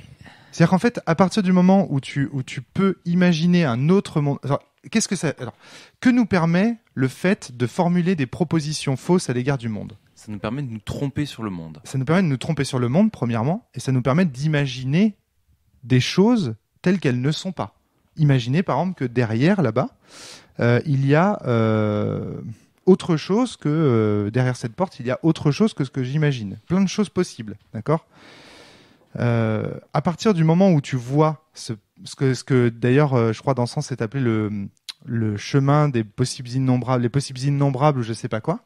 C'est-à-dire qu'en fait, à partir du moment où tu peux imaginer un autre monde... que nous permet le fait de formuler des propositions fausses à l'égard du monde ? Ça nous permet de nous tromper sur le monde. Ça nous permet de nous tromper sur le monde, premièrement, et ça nous permet d'imaginer des choses telles qu'elles ne sont pas. Imaginez, par exemple, que derrière, là-bas, il y a autre chose que... derrière cette porte, il y a autre chose que ce que j'imagine. Plein de choses possibles, d'accord ? À partir du moment où tu vois ce que d'ailleurs je crois dans ce sens c'est appelé le chemin des possibles innombrables, les possibles innombrables ou je sais pas quoi,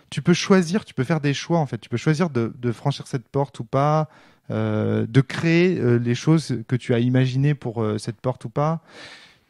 tu peux choisir, tu peux faire des choix en fait, tu peux choisir de franchir cette porte ou pas, de créer les choses que tu as imaginées pour cette porte ou pas.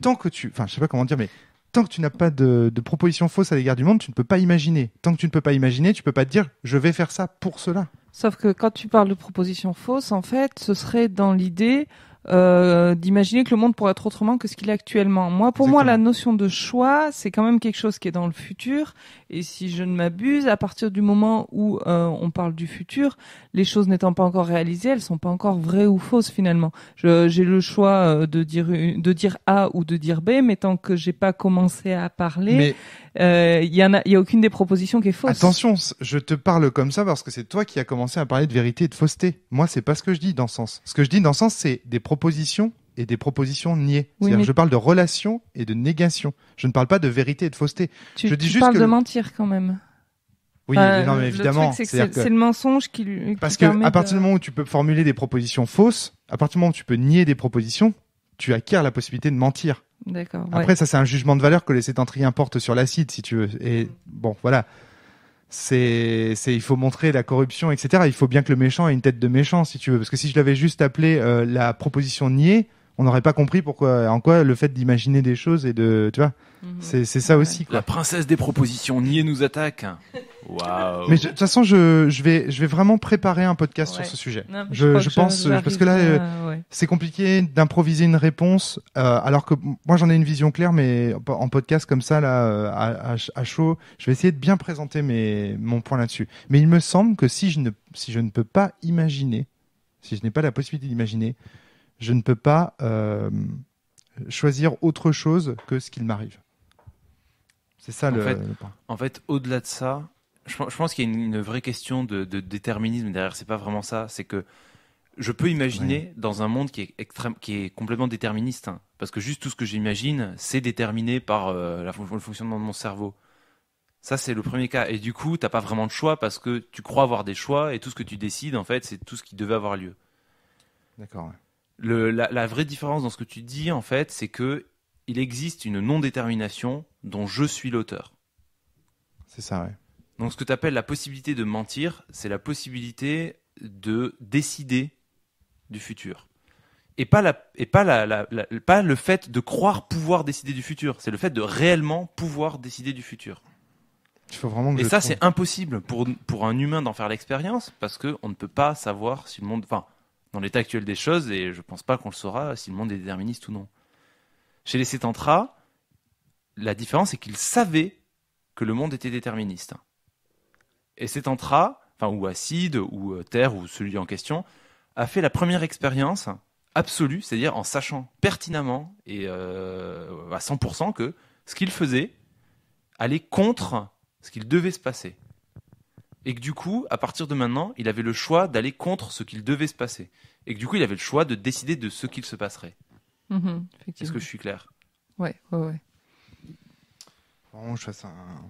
Tant que je sais pas comment dire, mais tant que tu n'as pas de proposition fausse à l'égard du monde, tu ne peux pas imaginer. Tant que tu ne peux pas imaginer, tu peux pas te dire je vais faire ça pour cela. Sauf que quand tu parles de proposition fausse, en fait, ce serait dans l'idée d'imaginer que le monde pourrait être autrement que ce qu'il est actuellement. Pour moi, la notion de choix, c'est quand même quelque chose qui est dans le futur. Et si je ne m'abuse, à partir du moment où on parle du futur, les choses n'étant pas encore réalisées, elles sont pas encore vraies ou fausses finalement. J'ai le choix de dire A ou de dire B, mais tant que j'ai pas commencé à parler, il y a aucune des propositions qui est fausse. Attention, je te parle comme ça parce que c'est toi qui as commencé à parler de vérité et de fausseté. Moi, c'est pas ce que je dis dans ce sens. Ce que je dis dans ce sens, c'est des propositions et des propositions niées. Oui, C'est-à-dire que je parle de relation et de négation. Je ne parle pas de vérité et de fausseté. Tu parles de mentir quand même. Oui, non, mais évidemment. C'est le mensonge qui parce que à partir du moment où tu peux formuler des propositions fausses, à partir du moment où tu peux nier des propositions, tu acquiers la possibilité de mentir. D'accord. Après, ça, c'est un jugement de valeur que les sétentriens portent sur l'acide, si tu veux. Et bon, voilà. Il faut montrer la corruption, etc. Il faut bien que le méchant ait une tête de méchant, si tu veux. Parce que si je l'avais juste appelé la proposition niée, on n'aurait pas compris en quoi le fait d'imaginer des choses et de, tu vois, c'est ça aussi, quoi. La princesse des propositions niées nous attaque. Waouh. Mais de toute façon, je vais vraiment préparer un podcast sur ce sujet. Non, je pense parce que là, c'est compliqué d'improviser une réponse, alors que moi j'en ai une vision claire, mais en podcast comme ça là, à chaud, je vais essayer de bien présenter mon point là-dessus. Mais il me semble que si je ne peux pas imaginer, si je n'ai pas la possibilité d'imaginer, je ne peux pas choisir autre chose que ce qu'il m'arrive. C'est ça le point. En fait, au-delà de ça, je pense qu'il y a une vraie question de déterminisme derrière. C'est pas vraiment ça. C'est que je peux imaginer dans un monde qui est complètement déterministe, hein, parce que juste tout ce que j'imagine, c'est déterminé par le fonctionnement de mon cerveau. Ça, c'est le premier cas. Et du coup, t'as pas vraiment de choix parce que tu crois avoir des choix et tout ce que tu décides, en fait, c'est tout ce qui devait avoir lieu. D'accord. Ouais. La vraie différence dans ce que tu dis, en fait, c'est que il existe une non-détermination dont je suis l'auteur. C'est ça, ouais. Donc, ce que tu appelles la possibilité de mentir, c'est la possibilité de décider du futur. Et pas le fait de croire pouvoir décider du futur. C'est le fait de réellement pouvoir décider du futur. Il faut vraiment que et ça, c'est impossible pour un humain d'en faire l'expérience parce qu'on ne peut pas savoir si le monde... Enfin, dans l'état actuel des choses, et je pense pas qu'on le saura si le monde est déterministe ou non. Chez les Sétentras, la différence, c'est qu'ils savaient que le monde était déterministe. Et Sétentras, ou Acide, ou Terre, ou celui en question, a fait la première expérience absolue, c'est-à-dire en sachant pertinemment et à 100% que ce qu'il faisait allait contre ce qu'il devait se passer. Et que du coup, à partir de maintenant, il avait le choix d'aller contre ce qu'il devait se passer. Et que du coup, il avait le choix de décider de ce qu'il se passerait. Est-ce que je suis clair ? Ouais. Vraiment,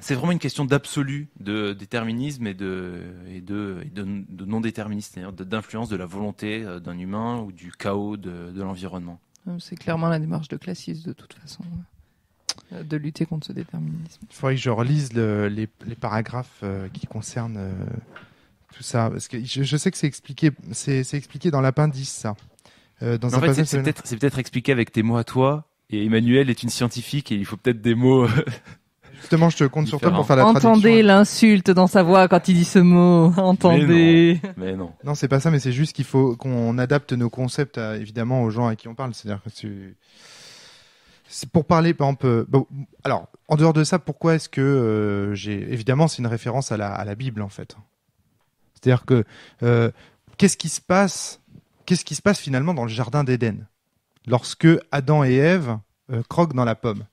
c'est vraiment une question d'absolu, de déterminisme et de non-déterminisme, c'est-à-dire d'influence de la volonté d'un humain ou du chaos de l'environnement. C'est clairement la démarche de classisme, de toute façon. De lutter contre ce déterminisme. Il faudrait que je relise les paragraphes qui concernent tout ça, parce que je sais que c'est expliqué dans l'appendice, ça. En fait, c'est peut-être expliqué avec tes mots à toi, et Emmanuel est une scientifique, et il faut peut-être des mots... Justement, je te compte sur toi pour faire la traduction. Entendez l'insulte dans sa voix quand il dit ce mot. Entendez. Mais non. Non, c'est pas ça, mais c'est juste qu'il faut qu'on adapte nos concepts évidemment aux gens à qui on parle. C'est-à-dire que c'est pour parler, par exemple. Alors, en dehors de ça, pourquoi est-ce que évidemment, c'est une référence à la Bible, en fait. C'est-à-dire que qu'est-ce qui se passe finalement dans le jardin d'Éden lorsque Adam et Ève croquent dans la pomme?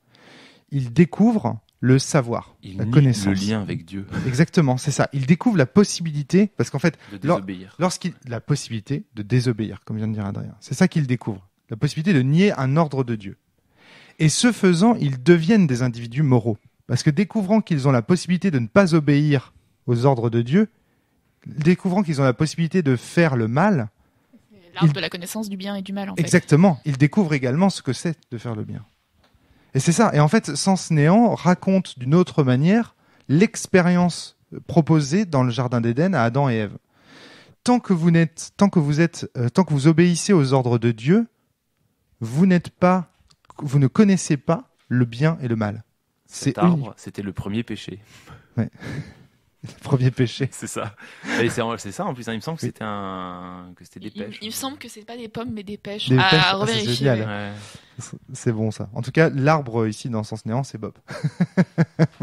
Ils découvrent le savoir, la connaissance, le lien avec Dieu. Exactement, c'est ça. Ils découvrent la possibilité, parce qu'en fait, de désobéir. La possibilité de désobéir, comme vient de dire Adrien. C'est ça qu'ils découvrent, la possibilité de nier un ordre de Dieu. Et ce faisant, ils deviennent des individus moraux, parce que découvrant qu'ils ont la possibilité de ne pas obéir aux ordres de Dieu, découvrant qu'ils ont la possibilité de faire le mal, l'arbre de la connaissance du bien et du mal. En fait. Exactement. Ils découvrent également ce que c'est de faire le bien. Et c'est ça. Et en fait, Sens Néant raconte d'une autre manière l'expérience proposée dans le jardin d'Éden à Adam et Ève. Tant que vous obéissez aux ordres de Dieu, vous ne connaissez pas le bien et le mal. Cet arbre, c'était le premier péché. Ouais. Le premier péché. C'est ça. Et c'est ça en plus. Hein. Il me semble que c'était des pêches. Il me semble que c'est pas des pommes mais des pêches. Des à pêches, revérifier. c'est génial. Ouais. C'est bon ça. En tout cas, l'arbre ici dans Sens Néant, c'est Bob.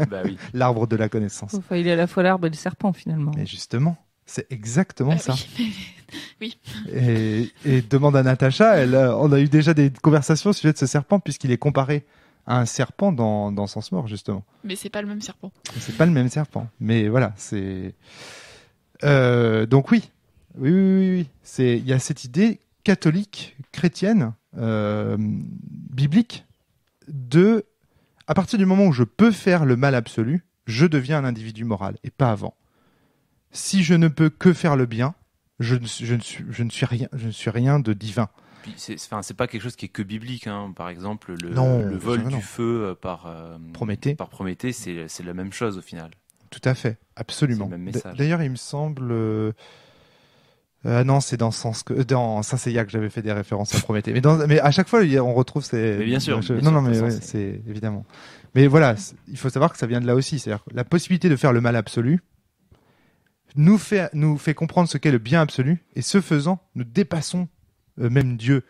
Bah oui. L'arbre de la connaissance. Enfin, il est à la fois l'arbre et le serpent finalement. Mais justement, c'est exactement ça. Oui. Et demande à Natacha, on a eu déjà des conversations au sujet de ce serpent puisqu'il est comparé à un serpent dans Sens Mort justement. Mais c'est pas le même serpent. C'est pas le même serpent. Mais voilà, c'est donc oui. Il y a cette idée catholique, chrétienne, biblique de à partir du moment où je peux faire le mal absolu, je deviens un individu moral et pas avant. Si je ne peux que faire le bien, je ne suis rien de divin. Puis c'est pas quelque chose qui est que biblique. Hein. Par exemple, le vol du feu par Prométhée, c'est la même chose au final. Tout à fait, absolument. C'est le même message. D'ailleurs, il me semble... non, c'est dans Saint-Seiya que j'avais fait des références à Prométhée. Mais à chaque fois, on retrouve ces... Mais bien sûr. C'est évidemment. Mais voilà, il faut savoir que ça vient de là aussi. C'est-à-dire que la possibilité de faire le mal absolu nous fait comprendre ce qu'est le bien absolu. Et ce faisant, nous dépassons même Dieu.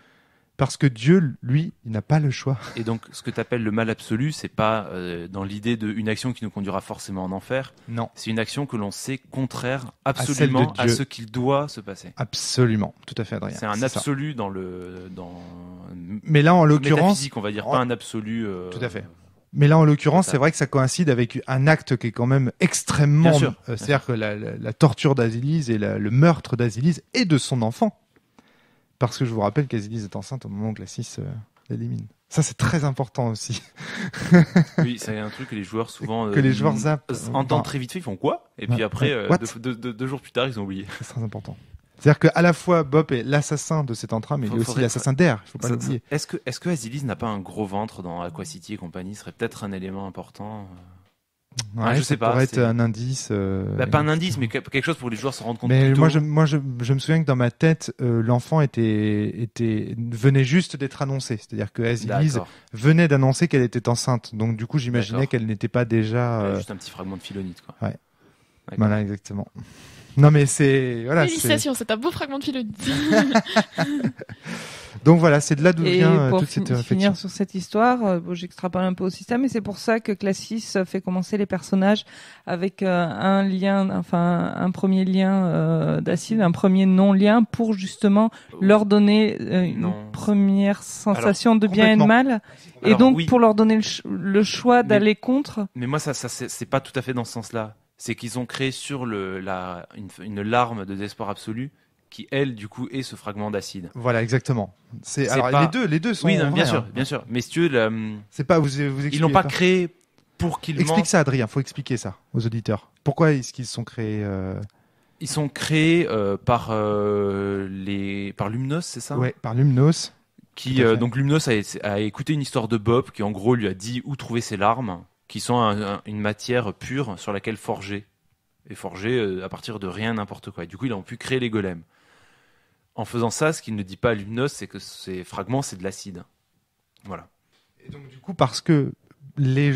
Parce que Dieu, lui, il n'a pas le choix. Et donc, ce que tu appelles le mal absolu, c'est pas dans l'idée d'une action qui nous conduira forcément en enfer. Non. C'est une action que l'on sait contraire absolument à ce qu'il doit se passer. Absolument. Tout à fait, Adrien. C'est un absolu ça. Mais là, en l'occurrence... métaphysique, on va dire, pas un absolu... Tout à fait. Mais là, en l'occurrence, c'est vrai que ça coïncide avec un acte qui est quand même extrêmement... c'est-à-dire que la torture d'Azilise et le meurtre d'Azilise et de son enfant. Parce que je vous rappelle qu'Azilise est enceinte au moment où Glacis l'élimine. Ça, c'est très important aussi. Oui, c'est un truc que les joueurs souvent... que les joueurs zappent. Entendent très vite fait, ils font quoi ? Et puis après, 2 jours plus tard, ils ont oublié. C'est très important. C'est-à-dire qu'à la fois, Bob est l'assassin de cet entrame, mais il est aussi l'assassin d'Air. Il ne faut pas l'oublier. Est-ce que Azilise n'a pas un gros ventre dans Aqua City et compagnie ? Ce serait peut-être un élément important. Ouais, je sais pas. Ça pourrait être un indice. Pas un indice, mais quelque chose pour que les joueurs se rendent compte. Mais moi, je me souviens que dans ma tête, l'enfant venait juste d'être annoncé. C'est-à-dire que Azilise venait d'annoncer qu'elle était enceinte. Donc du coup, j'imaginais qu'elle n'était pas déjà. Juste un petit fragment de Philonite, quoi. Ouais. Voilà, exactement. Non, mais félicitations, c'est un beau fragment de Philonite. Donc voilà, c'est de là d'où vient toute cette réflexion. Pour finir sur cette histoire, j'extrapole un peu au système, et c'est pour ça que Glacis fait commencer les personnages avec un premier lien d'acide, un premier non-lien pour justement leur donner une première sensation de bien et de mal, et donc pour leur donner le choix d'aller contre. Mais moi, ça c'est pas tout à fait dans ce sens-là. C'est qu'ils ont créé sur une larme de désespoir absolu qui, elle, du coup, est ce fragment d'acide. Voilà, exactement. Les deux sont... Oui, non, bien sûr. Mais si tu veux, c'est pas, vous ils l'ont pas créé pour qu'ils Explique ça, Adrien. Faut expliquer ça aux auditeurs. Pourquoi est-ce qu'ils sont créés Ils sont créés par Lumnos, c'est ça ? Ouais, par Lumnos. Donc Lumnos a écouté une histoire de Bob qui, en gros, lui a dit où trouver ses larmes, qui sont une matière pure sur laquelle forger. Et forger à partir de rien, n'importe quoi. Et du coup, ils ont pu créer les golems. En faisant ça, ce qu'il ne dit pas à Lumnos, c'est que ces fragments, c'est de l'acide. Voilà. Et donc, du coup, parce que les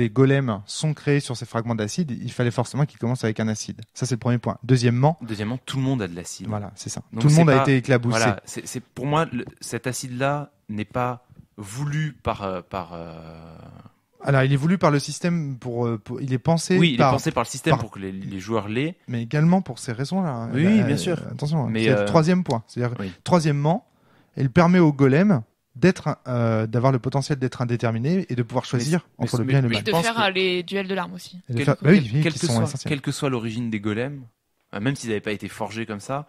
golems sont créés sur ces fragments d'acide, il fallait forcément qu'ils commencent avec un acide. Ça, c'est le premier point. Deuxièmement, tout le monde a de l'acide. Voilà, c'est ça. Donc, tout le monde a été éclaboussé. Voilà, c'est pour moi, cet acide-là n'est pas voulu par Alors, il est voulu par le système il est pensé. Oui, il est pensé par le système pour que les joueurs l'aient. Mais également pour ces raisons-là. Oui, bien sûr. Attention, c'est le troisième point. C'est-à-dire, troisièmement, elle permet au golem d'avoir le potentiel d'être indéterminé et de pouvoir choisir entre le bien et le mal. Et de faire les duels de larmes aussi. Quelle que soit l'origine des golems, même s'ils n'avaient pas été forgés comme ça,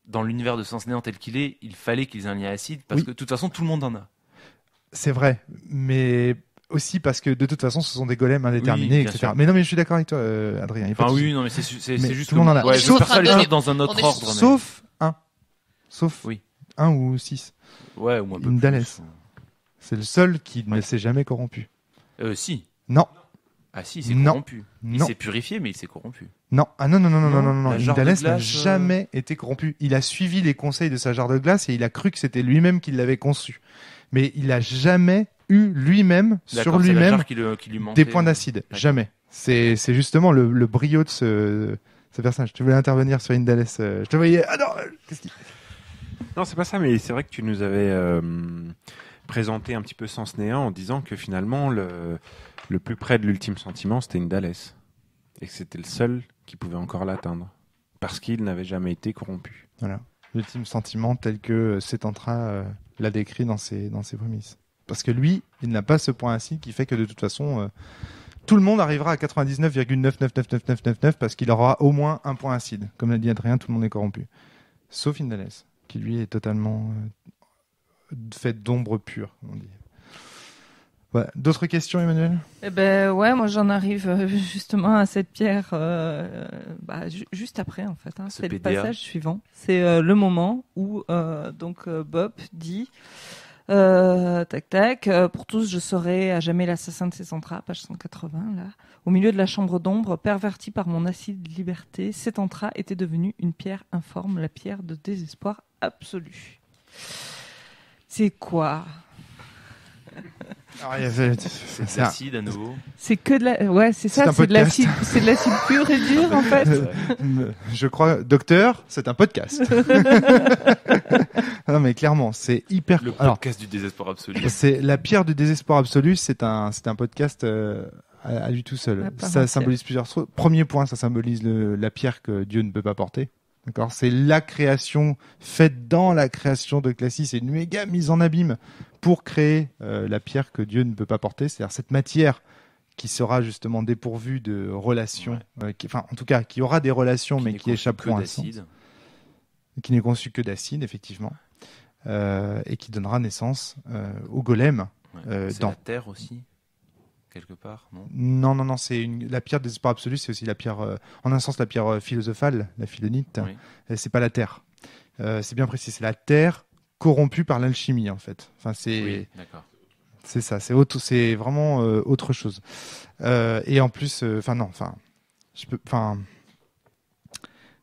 dans l'univers de Sens Néant tel qu'il est, il fallait qu'ils aient un lien acide parce que de toute façon, tout le monde en a. C'est vrai, mais aussi parce que de toute façon ce sont des golems indéterminés, etc. Sûr. Mais non, mais je suis d'accord avec toi, Adrien. Non, mais c'est juste tout le monde en a. Ouais, je vais faire les choses dans un autre ordre. Sauf un ou 6. Ouais, ou un peu Indales. plus. C'est le seul qui ne s'est jamais corrompu. Si. Non. Ah si, il s'est corrompu. Il Non. s'est purifié, mais il s'est corrompu. Non. Ah non. Indales n'a glace, jamais été corrompu. Il a suivi les conseils de sa jarre de glace et il a cru que c'était lui-même qui l'avait conçu. Mais il a jamais eu lui-même sur lui-même qui lui des points d'acide. Jamais. C'est justement le brio de ce personnage. Tu voulais intervenir sur Indales, je te voyais. Ah non, qu'est-ce qu'il... Non, c'est pas ça, mais c'est vrai que tu nous avais présenté un petit peu Sens Néant en disant que finalement le plus près de l'ultime sentiment, c'était Indales. Et que c'était le seul qui pouvait encore l'atteindre. Parce qu'il n'avait jamais été corrompu. Voilà. L'ultime sentiment tel que Setantra l'a décrit dans ses prémices. Parce que lui, il n'a pas ce point acide qui fait que de toute façon, tout le monde arrivera à 99,999999 parce qu'il aura au moins un point acide. Comme l'a dit Adrien, tout le monde est corrompu. Sauf Indales, qui lui est totalement fait d'ombre pure, on dit. Ouais. D'autres questions, Emmanuel ? Eh ben ouais, moi j'en arrive justement à cette pierre juste après en fait. C'est le passage suivant. C'est le moment où Bob dit tac tac pour tous je serai à jamais l'assassin de Setantra, page 180 là. Au milieu de la chambre d'ombre, perverti par mon acide liberté, Setantra était devenu une pierre informe, la pierre de désespoir absolu. C'est quoi? C'est l'acide à nouveau. C'est que de la, ouais, c'est ça, c'est de l'acide pur et dur en fait. Je crois, docteur, c'est un podcast. Non mais clairement, c'est hyper. Le podcast du désespoir absolu. C'est la pierre du désespoir absolu. C'est un podcast à lui tout seul. Ça symbolise plusieurs choses. Premier point, ça symbolise la pierre que Dieu ne peut pas porter. D'accord, c'est la création faite dans la création de Classis, c'est une méga mise en abîme pour créer la pierre que Dieu ne peut pas porter, c'est-à-dire cette matière qui sera justement dépourvue de relations, en tout cas qui aura des relations mais qui échapperont à sens, qui n'est conçue que d'acide effectivement, et qui donnera naissance au golem. C'est la terre aussi. Quelque part, non, non, c'est la pierre de désespoir absolu, c'est aussi la pierre, en un sens la pierre philosophale, la philonite. Oui. C'est pas la terre. C'est bien précis, c'est la terre corrompue par l'alchimie en fait. Enfin, oui, d'accord. C'est ça, c'est vraiment autre chose. Et en plus,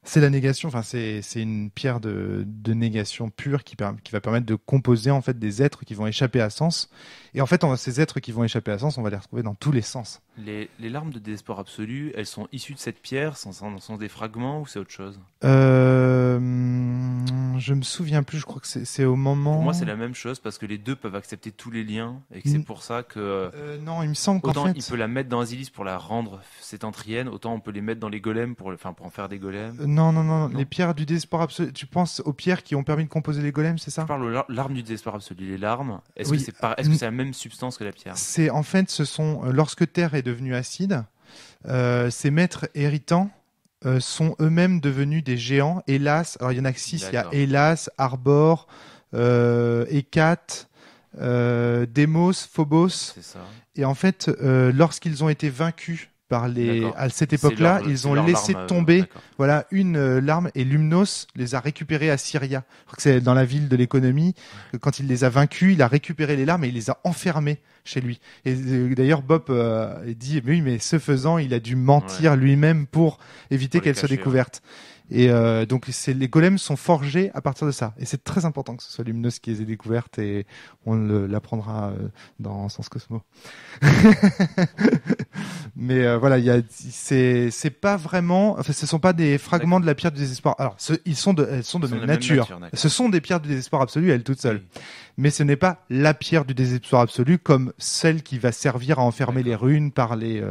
c'est la négation. Enfin, c'est une pierre de négation pure qui va permettre de composer en fait des êtres qui vont échapper à sens. Et en fait, ces êtres qui vont échapper à sens, on va les retrouver dans tous les sens. Les larmes de désespoir absolu, elles sont issues de cette pierre, sont des fragments ou c'est autre chose ? Je me souviens plus. Je crois que c'est au moment. Pour moi, c'est la même chose parce que les deux peuvent accepter tous les liens et que c'est pour ça que. Non, il me semble qu'en fait. Autant il peut la mettre dans Asilis pour la rendre sétentrienne, autant on peut les mettre dans les golems pour en faire des golems. Non. Les pierres du désespoir absolu. Tu penses aux pierres qui ont permis de composer les golems, c'est ça ? Je parle aux larmes du désespoir absolu. Les larmes. Est-ce que c'est la même substance que la pierre ? C'est en fait, ce sont lorsque terre est devenue acide, ces maîtres héritants sont eux-mêmes devenus des géants. Hélas, alors il y en a que 6. Il y a Hélas, Arbor, Hécate, Démos, Phobos. C'est ça. Et en fait, lorsqu'ils ont été vaincus à cette époque-là, ils ont laissé tomber une larme et Lumnos les a récupérées à Syria. Je crois que c'est dans la ville de l'économie. Quand il les a vaincus, il a récupéré les larmes et il les a enfermées chez lui. Et d'ailleurs, Bob dit mais ce faisant, il a dû mentir lui-même pour éviter qu'elles soient découvertes. Et donc les golems sont forgés à partir de ça. Et c'est très important que ce soit Lumnos qui les ait découvertes et on l'apprendra dans Sens Cosmo. Mais c'est pas vraiment. Enfin, ce sont pas des fragments de la pierre du désespoir. Alors, elles sont de même nature. Ce sont des pierres du désespoir absolu, elles toutes seules. Oui. Mais ce n'est pas la pierre du désespoir absolu comme celle qui va servir à enfermer les runes par les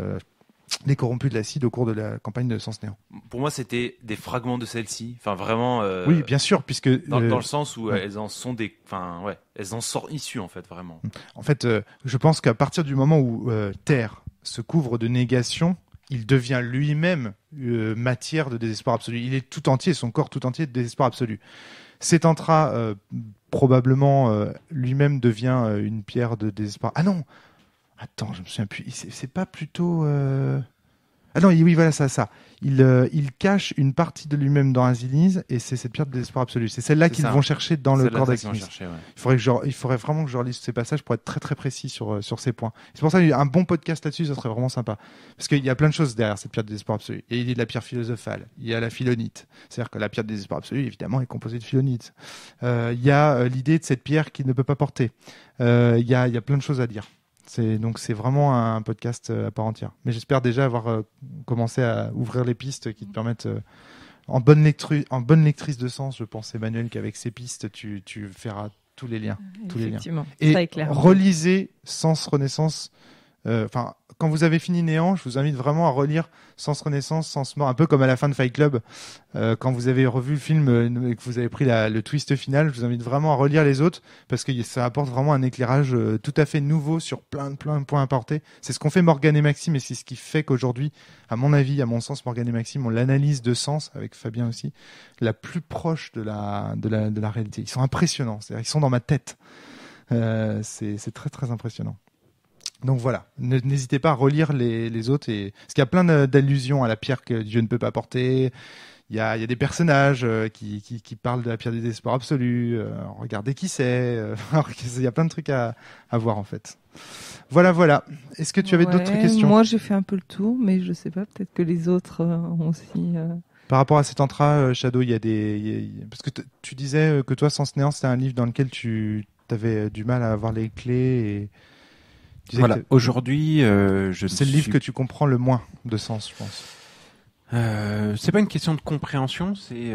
corrompus de l'acide au cours de la campagne de Sens Néant. Pour moi, c'était des fragments de celle-ci. Enfin, vraiment. Oui, bien sûr, puisque dans le sens où elles en sont elles en sortent issues en fait, vraiment. En fait, je pense qu'à partir du moment où Terre se couvre de négation, il devient lui-même matière de désespoir absolu. Il est tout entier, son corps tout entier de désespoir absolu. Setantra probablement lui-même devient une pierre de désespoir. Ah non. Attends, je me souviens plus. C'est pas plutôt. Ah non, oui, voilà, ça. Il cache une partie de lui-même dans Asilis et c'est cette pierre de désespoir absolu. C'est celle-là qu'ils vont chercher dans le corps d'Axinis. Ouais. Il faudrait vraiment que je relise ces passages pour être très très précis sur ces points. C'est pour ça qu'un bon podcast là-dessus, ça serait vraiment sympa. Parce qu'il y a plein de choses derrière cette pierre de désespoir absolu. Et il y a de la pierre philosophale, il y a la philonite. C'est-à-dire que la pierre de désespoir absolu, évidemment, est composée de philonite. Il y a l'idée de cette pierre qui ne peut pas porter. Il y a plein de choses à dire. C'est vraiment un podcast à part entière. Mais j'espère déjà avoir commencé à ouvrir les pistes qui te permettent, en bonne lectrice de sens, je pense, Emmanuel, qu'avec ces pistes, tu feras tous les liens. Effectivement. Et très clair. Relisez Sens Renaissance. Quand vous avez fini Néant, je vous invite vraiment à relire Sens Renaissance, Sens Mort, un peu comme à la fin de Fight Club. Quand vous avez revu le film et que vous avez pris le twist final, je vous invite vraiment à relire les autres parce que ça apporte vraiment un éclairage tout à fait nouveau sur plein de points apportés. C'est ce qu'ont fait Morgane et Maxime et c'est ce qui fait qu'aujourd'hui, à mon avis, à mon sens, Morgane et Maxime ont l'analyse de Sens, avec Fabien aussi, la plus proche de la réalité. Ils sont impressionnants, c'est-à-dire ils sont dans ma tête. C'est très très impressionnant. Donc voilà, n'hésitez pas à relire les autres parce qu'il y a plein d'allusions à la pierre que Dieu ne peut pas porter. Il y a des personnages qui parlent de la pierre du désespoir absolu. Regardez qui c'est. Il y a plein de trucs à voir en fait. Voilà. Est-ce que tu avais d'autres questions ? Moi j'ai fait un peu le tour, mais je sais pas, peut-être que les autres ont aussi. Par rapport à cet entra, Shadow, parce que tu disais que toi, Sens Néant, c'était un livre dans lequel tu avais du mal à avoir les clés et voilà. Aujourd'hui, c'est le livre que tu comprends le moins de sens, je pense. C'est pas une question de compréhension, c'est.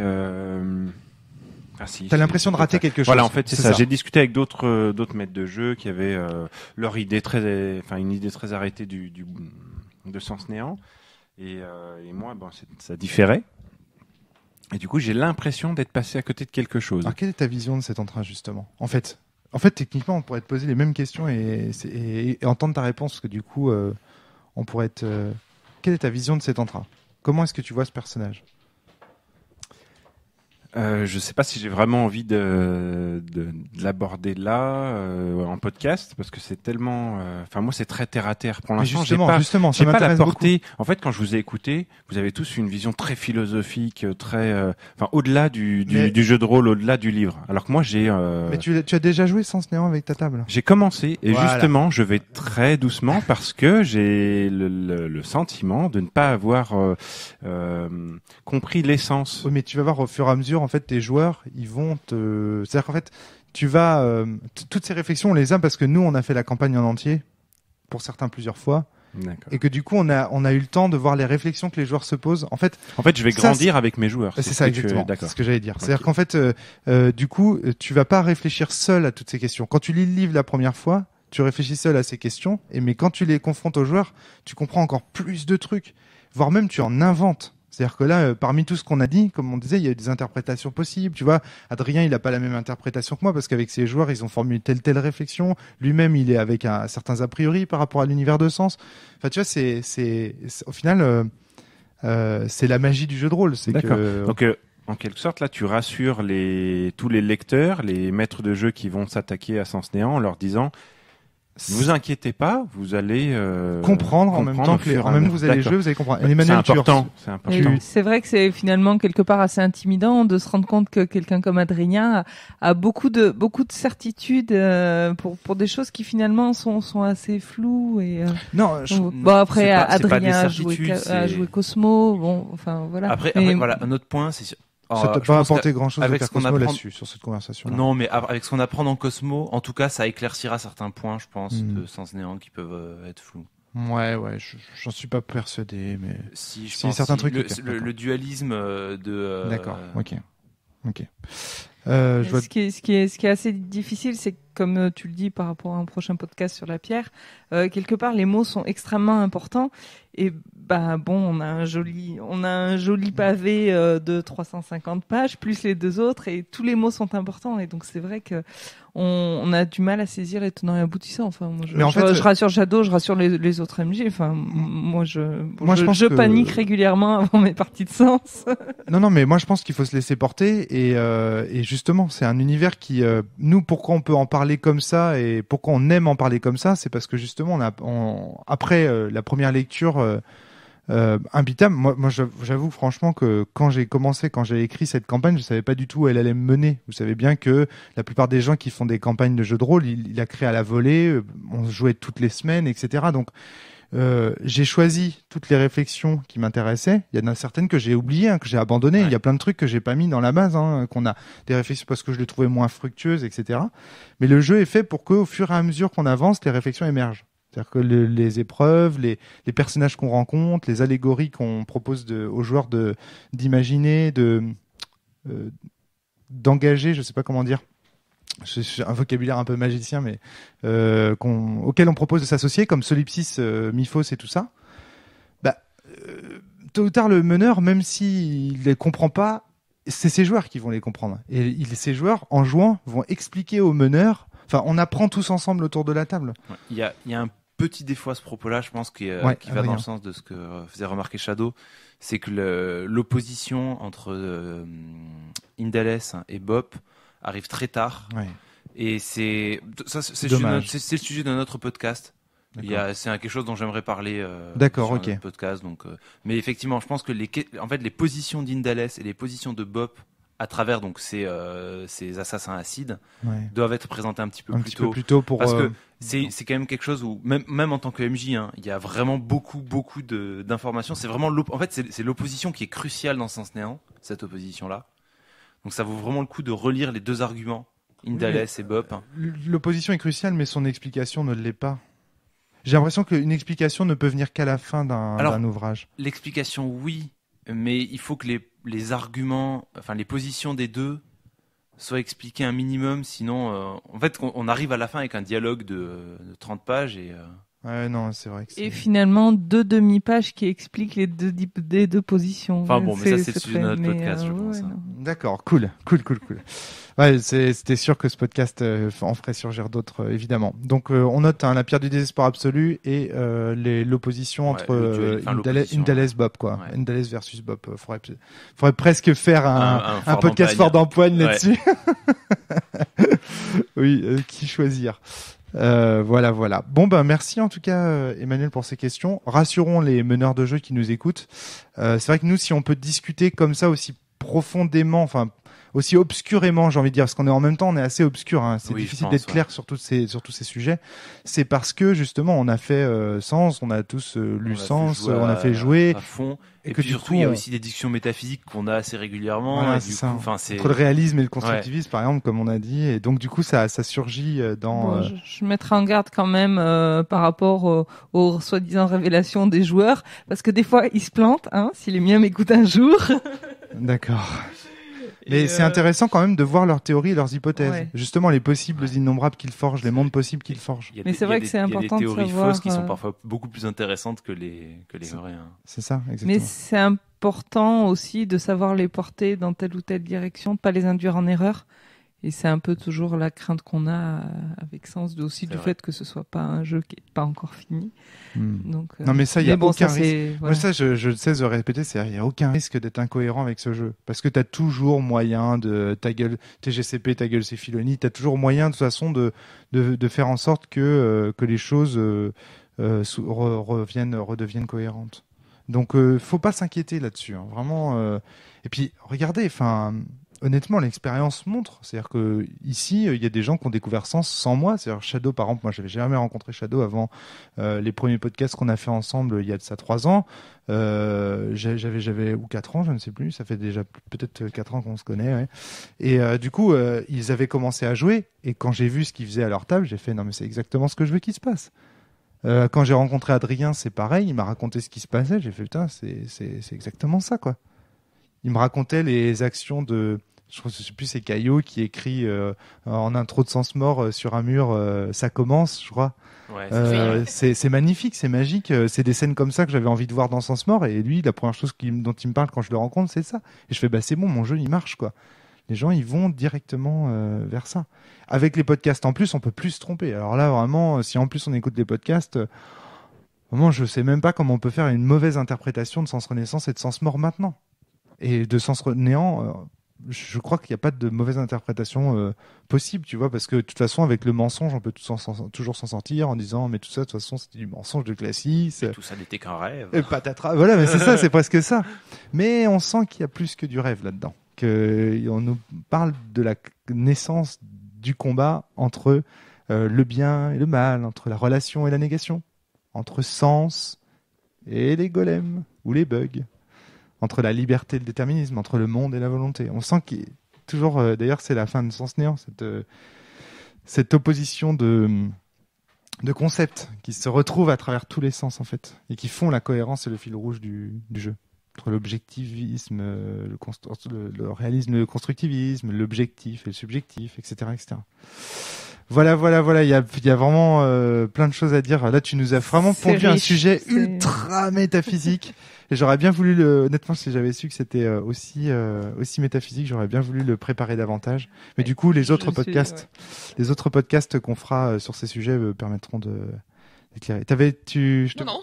T'as l'impression de rater quelque chose. Voilà, en fait, c'est ça. J'ai discuté avec d'autres maîtres de jeu qui avaient une idée très arrêtée de Sens Néant, et moi, ça différait. Et du coup, j'ai l'impression d'être passé à côté de quelque chose. Alors, quelle est ta vision de cet entrain, justement ? En fait, techniquement, on pourrait te poser les mêmes questions et entendre ta réponse, parce que du coup, on pourrait être... Quelle est ta vision de cet entrain ? Comment est-ce que tu vois ce personnage ? Je sais pas si j'ai vraiment envie de l'aborder là en podcast parce que c'est tellement moi c'est très terre à terre pour l'instant. Justement, j'ai pas la portée. En fait, quand je vous ai écouté, vous avez tous une vision très philosophique, très au-delà du jeu de rôle, au-delà du livre. Alors que moi j'ai Mais tu as déjà joué Sens Néant avec ta table ? J'ai commencé et justement, je vais très doucement parce que j'ai le sentiment de ne pas avoir compris l'essence. Oui, mais tu vas voir au fur et à mesure, en fait, tes joueurs, ils vont te... C'est-à-dire qu'en fait, tu vas... toutes ces réflexions, on les a parce que nous, on a fait la campagne en entier, pour certains plusieurs fois. D'accord. Et que du coup, on a eu le temps de voir les réflexions que les joueurs se posent. En fait, je vais grandir avec mes joueurs. C'est ça, exactement. C'est ce que j'allais dire. Okay. C'est-à-dire qu'en fait, du coup, tu vas pas réfléchir seul à toutes ces questions. Quand tu lis le livre la première fois, tu réfléchis seul à ces questions. Mais quand tu les confrontes aux joueurs, tu comprends encore plus de trucs. Voire même, tu en inventes. C'est-à-dire que là, parmi tout ce qu'on a dit, comme on disait, il y a eu des interprétations possibles. Tu vois, Adrien, il n'a pas la même interprétation que moi parce qu'avec ses joueurs, ils ont formulé telle réflexion. Lui-même, il est avec certains a priori par rapport à l'univers de Sens. Enfin, tu vois, c'est au final, c'est la magie du jeu de rôle. D'accord. Donc, en quelque sorte, là, tu rassures tous les lecteurs, les maîtres de jeu qui vont s'attaquer à Sens Néant en leur disant... Ne vous inquiétez pas, vous allez comprendre en même temps que vous allez jouer, vous allez comprendre. Et Emmanuel, c'est important. C'est vrai que c'est finalement quelque part assez intimidant de se rendre compte que quelqu'un comme Adrien a beaucoup de certitudes pour des choses qui finalement sont assez floues et après Adrien a joué Cosmo, voilà. Après voilà, un autre point, c'est ça t'a pas apporté grand-chose de faire Cosmo là-dessus, sur cette conversation. Non, mais avec ce qu'on apprend dans Cosmo, en tout cas, ça éclaircira certains points, je pense, de Sens Néant qui peuvent être flous. Ouais, j'en suis pas persuadé, mais si certains trucs. Le dualisme de. D'accord. Ok. Ce qui est assez difficile, c'est que, comme tu le dis par rapport à un prochain podcast sur la pierre, quelque part les mots sont extrêmement importants et on a un joli pavé de 350 pages plus les deux autres et tous les mots sont importants et donc c'est vrai que on a du mal à saisir les tenants et aboutissants. Enfin, je rassure Shadow, je rassure les autres MJ. Enfin, moi je panique régulièrement avant mes parties de Sens. Non, mais moi je pense qu'il faut se laisser porter et justement c'est un univers qui nous, pourquoi on peut en parler comme ça et pourquoi on aime en parler comme ça, c'est parce que justement après la première lecture imbitable, moi j'avoue franchement que quand j'ai écrit cette campagne, je savais pas du tout où elle allait me mener. Vous savez bien que la plupart des gens qui font des campagnes de jeux de rôle, il a créé à la volée, on jouait toutes les semaines, etc. Donc j'ai choisi toutes les réflexions qui m'intéressaient. Il y en a certaines que j'ai oubliées, que j'ai abandonnées. Ouais. Il y a plein de trucs que j'ai pas mis dans la base, qu'on a des réflexions parce que je les trouvais moins fructueuses, etc. Mais le jeu est fait pour qu'au fur et à mesure qu'on avance, les réflexions émergent. C'est-à-dire que les épreuves, les personnages qu'on rencontre, les allégories qu'on propose aux joueurs d'imaginer, d'engager, je sais pas comment dire. C'est un vocabulaire un peu magicien, mais auquel on propose de s'associer, comme Solipsis, Myphos et tout ça. Tôt ou tard, le meneur, même s'il les comprend pas, c'est ses joueurs qui vont les comprendre. Et ces joueurs, en jouant, vont expliquer aux meneurs. Enfin, on apprend tous ensemble autour de la table. Il y a un petit défaut à ce propos-là, je pense, qui va dans le sens de ce que faisait remarquer Shadow, c'est que l'opposition entre Indales et Bop arrive très tard. Ouais. Et c'est le sujet d'un autre podcast. C'est quelque chose dont j'aimerais parler sur un podcast. Donc, mais effectivement, je pense que les positions d'Indales et les positions de Bop à travers donc ces assassins acides doivent être présentées un petit peu plus tôt parce que c'est quand même quelque chose où même en tant que MJ, il y a vraiment beaucoup d'informations. C'est vraiment c'est l'opposition qui est cruciale dans Sens Néant, cette opposition là. Donc ça vaut vraiment le coup de relire les deux arguments, Indales et Bop. L'opposition est cruciale, mais son explication ne l'est pas. J'ai l'impression qu'une explication ne peut venir qu'à la fin d'un ouvrage. L'explication, oui, mais il faut que les arguments, enfin les positions des deux soient expliquées un minimum, sinon, en fait, on arrive à la fin avec un dialogue de 30 pages et... Ouais, non, c'est vrai que et finalement, 2 demi-pages qui expliquent les deux positions. Enfin bon, mais ça, c'est le sujet de notre podcast, je pense. D'accord, cool. Ouais, c'était sûr que ce podcast en ferait surgir d'autres, évidemment. Donc, on note la pierre du désespoir absolu et l'opposition entre Indales Bob, quoi. Ouais. Indales versus Bob. Faudrait presque faire un podcast fort d'empoigne là-dessus. Oui, qui choisir. Voilà. Bon, merci en tout cas, Emmanuel, pour ces questions. Rassurons les meneurs de jeu qui nous écoutent. C'est vrai que nous, si on peut discuter comme ça aussi profondément, enfin aussi obscurément, j'ai envie de dire, parce qu'on est en même temps, on est assez obscur. C'est difficile d'être clair sur tous ces sujets. C'est parce que justement, on a fait Sens, on a tous lu Sens, on a fait jouer à fond. Et que puis surtout, il y a aussi des discussions métaphysiques qu'on a assez régulièrement. Voilà, c'est ça. Entre le réalisme et le constructivisme, par exemple, comme on a dit. Et donc, du coup, ça surgit dans... Je mettrai en garde quand même par rapport aux soi-disant révélations des joueurs, parce que des fois, ils se plantent, si les miens m'écoutent un jour. D'accord. Mais c'est intéressant quand même de voir leurs théories et leurs hypothèses. Ouais. Justement, les possibles innombrables qu'ils forgent, les mondes possibles qu'ils forgent. Mais c'est vrai que c'est important de savoir. Il y a des théories fausses qui sont parfois beaucoup plus intéressantes que les vraies. C'est ça, exactement. Mais c'est important aussi de savoir les porter dans telle ou telle direction, pas les induire en erreur. Et c'est un peu toujours la crainte qu'on a avec Sens aussi du fait que ce soit pas un jeu qui est pas encore fini. Donc, non mais ça, il y a aucun risque. Moi, ça, je sais de répéter, il y a aucun risque d'être incohérent avec ce jeu, parce que t'as toujours moyen de ta gueule TGCP, ta gueule c'est Filoni, t'as toujours moyen de toute façon de faire en sorte que les choses redeviennent cohérentes. Donc, faut pas s'inquiéter là-dessus, vraiment. Et puis, regardez, honnêtement, l'expérience montre. C'est-à-dire que ici, il y a des gens qui ont découvert Sens sans moi. C'est-à-dire Shadow, par exemple, moi, j'avais jamais rencontré Shadow avant les premiers podcasts qu'on a fait ensemble il y a de ça 3 ans. J'avais ou 4 ans, je ne sais plus. Ça fait déjà peut-être 4 ans qu'on se connaît. Ouais. Et du coup, ils avaient commencé à jouer. Et quand j'ai vu ce qu'ils faisaient à leur table, j'ai fait non, mais c'est exactement ce que je veux qu'il se passe. Quand j'ai rencontré Adrien, c'est pareil. Il m'a raconté ce qui se passait. J'ai fait putain, c'est exactement ça, quoi. Il me racontait les actions de, je sais plus, c'est Caillot qui écrit en intro de Sens Mort sur un mur, ça commence, je crois. Ouais, c'est magnifique, c'est magique. C'est des scènes comme ça que j'avais envie de voir dans Sens Mort. Et lui, la première chose dont il me parle quand je le rencontre, c'est ça. Et je fais, c'est bon, mon jeu, il marche, quoi. Les gens, ils vont directement vers ça. Avec les podcasts en plus, on peut plus se tromper. Alors là, vraiment, si en plus on écoute les podcasts, vraiment, je sais même pas comment on peut faire une mauvaise interprétation de Sens Renaissance et de Sens Mort maintenant. Et de Sens Néant, je crois qu'il n'y a pas de mauvaise interprétation possible, tu vois, parce que de toute façon, avec le mensonge, on peut toujours s'en sortir en disant, mais tout ça, de toute façon, c'était du mensonge de Classis. Et tout ça n'était qu'un rêve. Et patatras. Voilà, mais c'est ça, c'est presque ça. Mais on sent qu'il y a plus que du rêve là-dedans. On nous parle de la naissance du combat entre le bien et le mal, entre la relation et la négation, entre Sens et les golems ou les bugs, entre la liberté et le déterminisme, entre le monde et la volonté. On sent qu'il y a toujours, d'ailleurs c'est la fin de Sens Néant, cette opposition de concepts qui se retrouvent à travers tous les sens en fait et qui font la cohérence et le fil rouge du jeu. Entre l'objectivisme, le réalisme, le constructivisme, l'objectif et le subjectif, etc., etc. Voilà. Il y a vraiment plein de choses à dire. Là, tu nous as vraiment pondu un sujet ultra métaphysique. Et j'aurais bien voulu honnêtement, si j'avais su que c'était aussi métaphysique, j'aurais bien voulu le préparer davantage. Mais du coup, les autres podcasts qu'on fera sur ces sujets permettront d'éclairer. Non,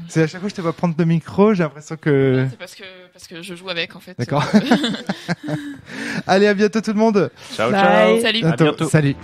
c'est à chaque fois que je te vois prendre le micro, j'ai l'impression que. Non, c'est parce que je joue avec en fait. D'accord. Allez, à bientôt tout le monde. Ciao. Salut. À bientôt. Salut.